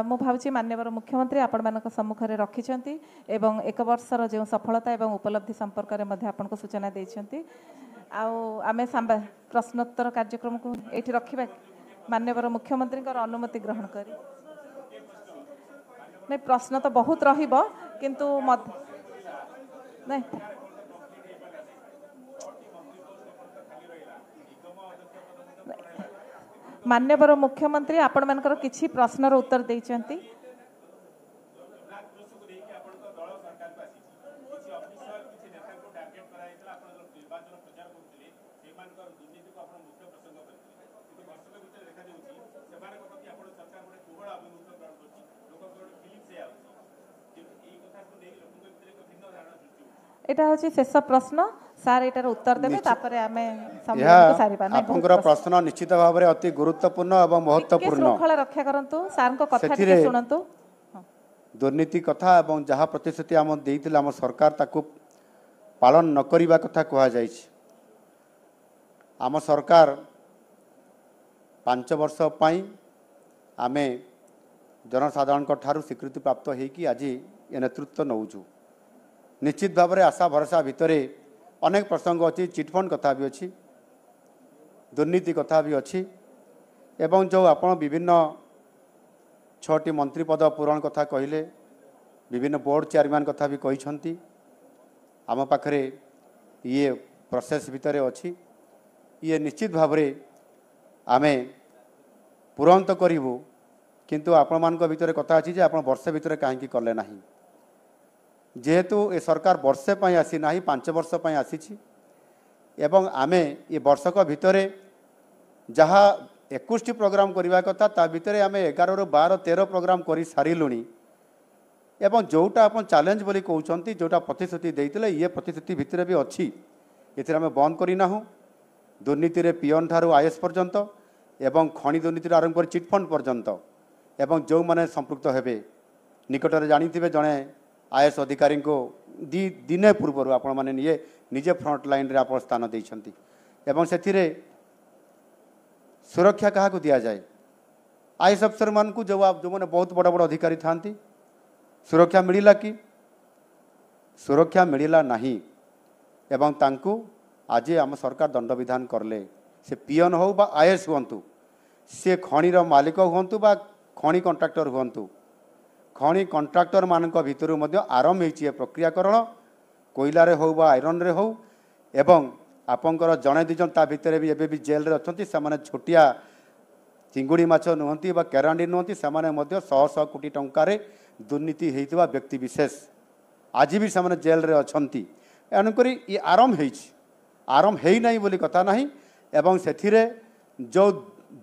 ମୁଁ ଭାବୁଛି ମାନ୍ୟବର ମୁଖ୍ୟମନ୍ତ୍ରୀ ଆପଣମାନଙ୍କ ସମ୍ମୁଖରେ ରଖିଛନ୍ତି ଏବଂ 1 ବର୍ଷର ଯେଉଁ ସଫଳତା ଏବଂ ଉପଲବ୍ଧି ସମ୍ପର୍କରେ ମଧ୍ୟ ଆପଣଙ୍କୁ ସୂଚନା ଦେଇଛନ୍ତି। ଆଉ ଆମେ ପ୍ରଶ୍ନୋତ୍ତର କାର୍ଯ୍ୟକ୍ରମକୁ ଏଇଠି ରଖିବା, ମାନ୍ୟବର ମୁଖ୍ୟମନ୍ତ୍ରୀଙ୍କର ଅନୁମତି ଗ୍ରହଣ କରି। ନାଇଁ, ପ୍ରଶ୍ନ ତ ବହୁତ ରହିବ, କିନ୍ତୁ ନାଇଁ ମାନ୍ୟବର ମୁଖ୍ୟମନ୍ତ୍ରୀ ଆପଣମାନଙ୍କର କିଛି ପ୍ରଶ୍ନର ଉତ୍ତର ଦେଇଛନ୍ତି। এটা হচ্ছে শেষ প্রশ্ন স্যার, এটার উত্তর দেবে, তারপরে আমি সম্পূর্ণ সারিবা। আপনার প্রশ্ন নিশ্চিত ভাবে অতি গুরুত্বপূর্ণ এবং মহত্বপূর্ণ। শৃঙ্খলা রক্ষা করন্তু, স্যারଙ୍କ কথা টিকে শুনন্তু। দুর্নীতি কথা এবং যাহা প্রতিশ্রুতি আম দেইছিল আম সরকার তাকু পালন ন করিবা কথা কুয়া যাইছে। আম সরকার 5 বর্ষ পাই आमे जनसाधारण ठारू स्वीकृति प्राप्त होगी आज ए नेतृत्व नौचु। निश्चित भाव में आशा भरोसा भितर अनेक प्रसंग अच्छी, चिटफंड कथा भी अच्छी, दुर्नीति कथा भी अच्छी, एवं जो आप विभिन्न 6टी मंत्री पद पूरण कथा कहले, विभिन्न बोर्ड चेयरमैन कथा भी कहते आम पाखरे ये प्रोसेस भितर अच्छी। ये निश्चित भाव में आमे पूरण तो करूँ, किंतु आपण मान भितर कथा अच्छी जे आप वर्षे भितर कहीं कले ना, जेहेतु ए सरकार वर्षे पाई आसी ना 5 वर्ष पाई आसी, एवं आमे ये वर्षक भितर जहाँ 21टी प्रोग्राम करने कथा ता भितर आमे 11 ରୁ 12 13 प्रोग्राम कर सारूँ। एवं जोटा आप चैलेंज बोली कहते जोटा प्रतिश्रुति देते ये प्रतिश्रुति भितर भी अच्छी, ये आम बंद करना। दुर्नीति रे पियन ठारू आईएएस पर्यंत एवं खनि दुर्नीति आरंभ कर चिटफंड पर्यंत एवं जो माने संपृक्त हेबे निकटरे जानिथिबे जणे आईएएस अधिकारी को दिने पूर्व आपण माने निजे फ्रंट लाइन रे आपण स्थान देइछंती एवं सेथिरे सुरक्षा क्या दि जाए आईएएस अफसर मान को जो मैंने बहुत बड़ बड़ अधिकारी थांती सुरक्षा मिलला कि सुरक्षा मिलला नहीं एवं तांकु आज आम सरकार दंड विधान करले से पीएन हो बा आईएएस हुंतु से खणीर मालिक हुंतु बा खणी कंट्राक्टर हुंतु खणी कंट्राक्टर मानक भितर मध्य आरंभ होइछि प्रक्रियाकरण कोयलारे हो बा आयरन रे हो एवं आपंकर जड़े दिजन ता भितर भी एबे भी जेल रे अछंती सामाने छोटिया चिंगुड़ी माछ नुहंती बा केरांडी नुहंती सामाने मध्य शह शह कोटी टंकारे दुर्नीति हेइतबा व्यक्ति विशेष आज भी सामाने जेल रे अछंती एनुकरी ये आरंभ हेई नाही बोली कथा नाही एवं सेथिरे जो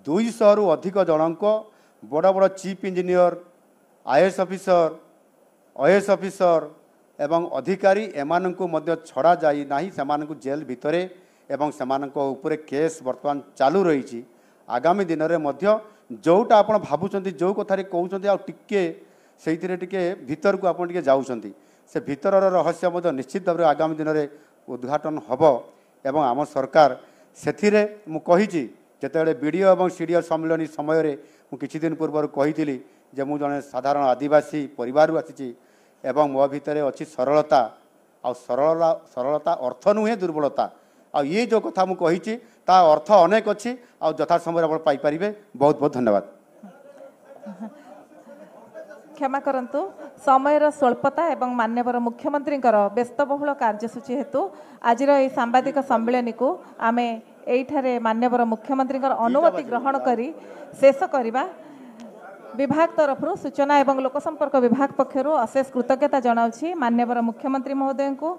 200 रु अधिक जनक बड़ बड़ chief engineer IAS officer IAS officer एवं अधिकारी एमानंकु मध्य छड़ा जाई नाही सेमानंकु जेल भितरे एवं सेमानंको उपरे केस वर्तमान चालू रही आगामी दिन में मध्य जोटा आपण भाबुचंती जो कथारे कहउचंती आ टिके सेइथिरे टिके भीतर को आपण टिके जाउचंती से भीतर रहस्य मध्य निश्चित भाव आगामी दिन में उद्घाटन हब एवं आम सरकार सेथिरे मु कहिछि जेतेबेले बीडीओ एवं सीडीओ सम्मेलन समय रे मु किछि दिन पूर्व कहिथिली जे मु जने साधारण आदिवासी परिवार आसी एवं मो भितर अच्छी सरलता आ सरलता अर्थ नुहे दुर्बलता आ ये जो कथा मु कहिछि ता अर्थ अनेक अच्छी आ यथा समय आप पाई परिबे। बहुत बहुत धन्यवाद। क्षमा करंतु समयर स्वल्पता एवं मान्यवर मुख्यमंत्री व्यस्तबहुल कार्यसूची हेतु आज सांबादिक सम्मेलन को आम एठारे मान्यवर मुख्यमंत्री अनुमति ग्रहण करी शेष करवा विभाग तरफ सूचना एवं लोकसंपर्क विभाग पक्षर अशेष कृतज्ञता जनाऊँ मान्यवर मुख्यमंत्री महोदय को।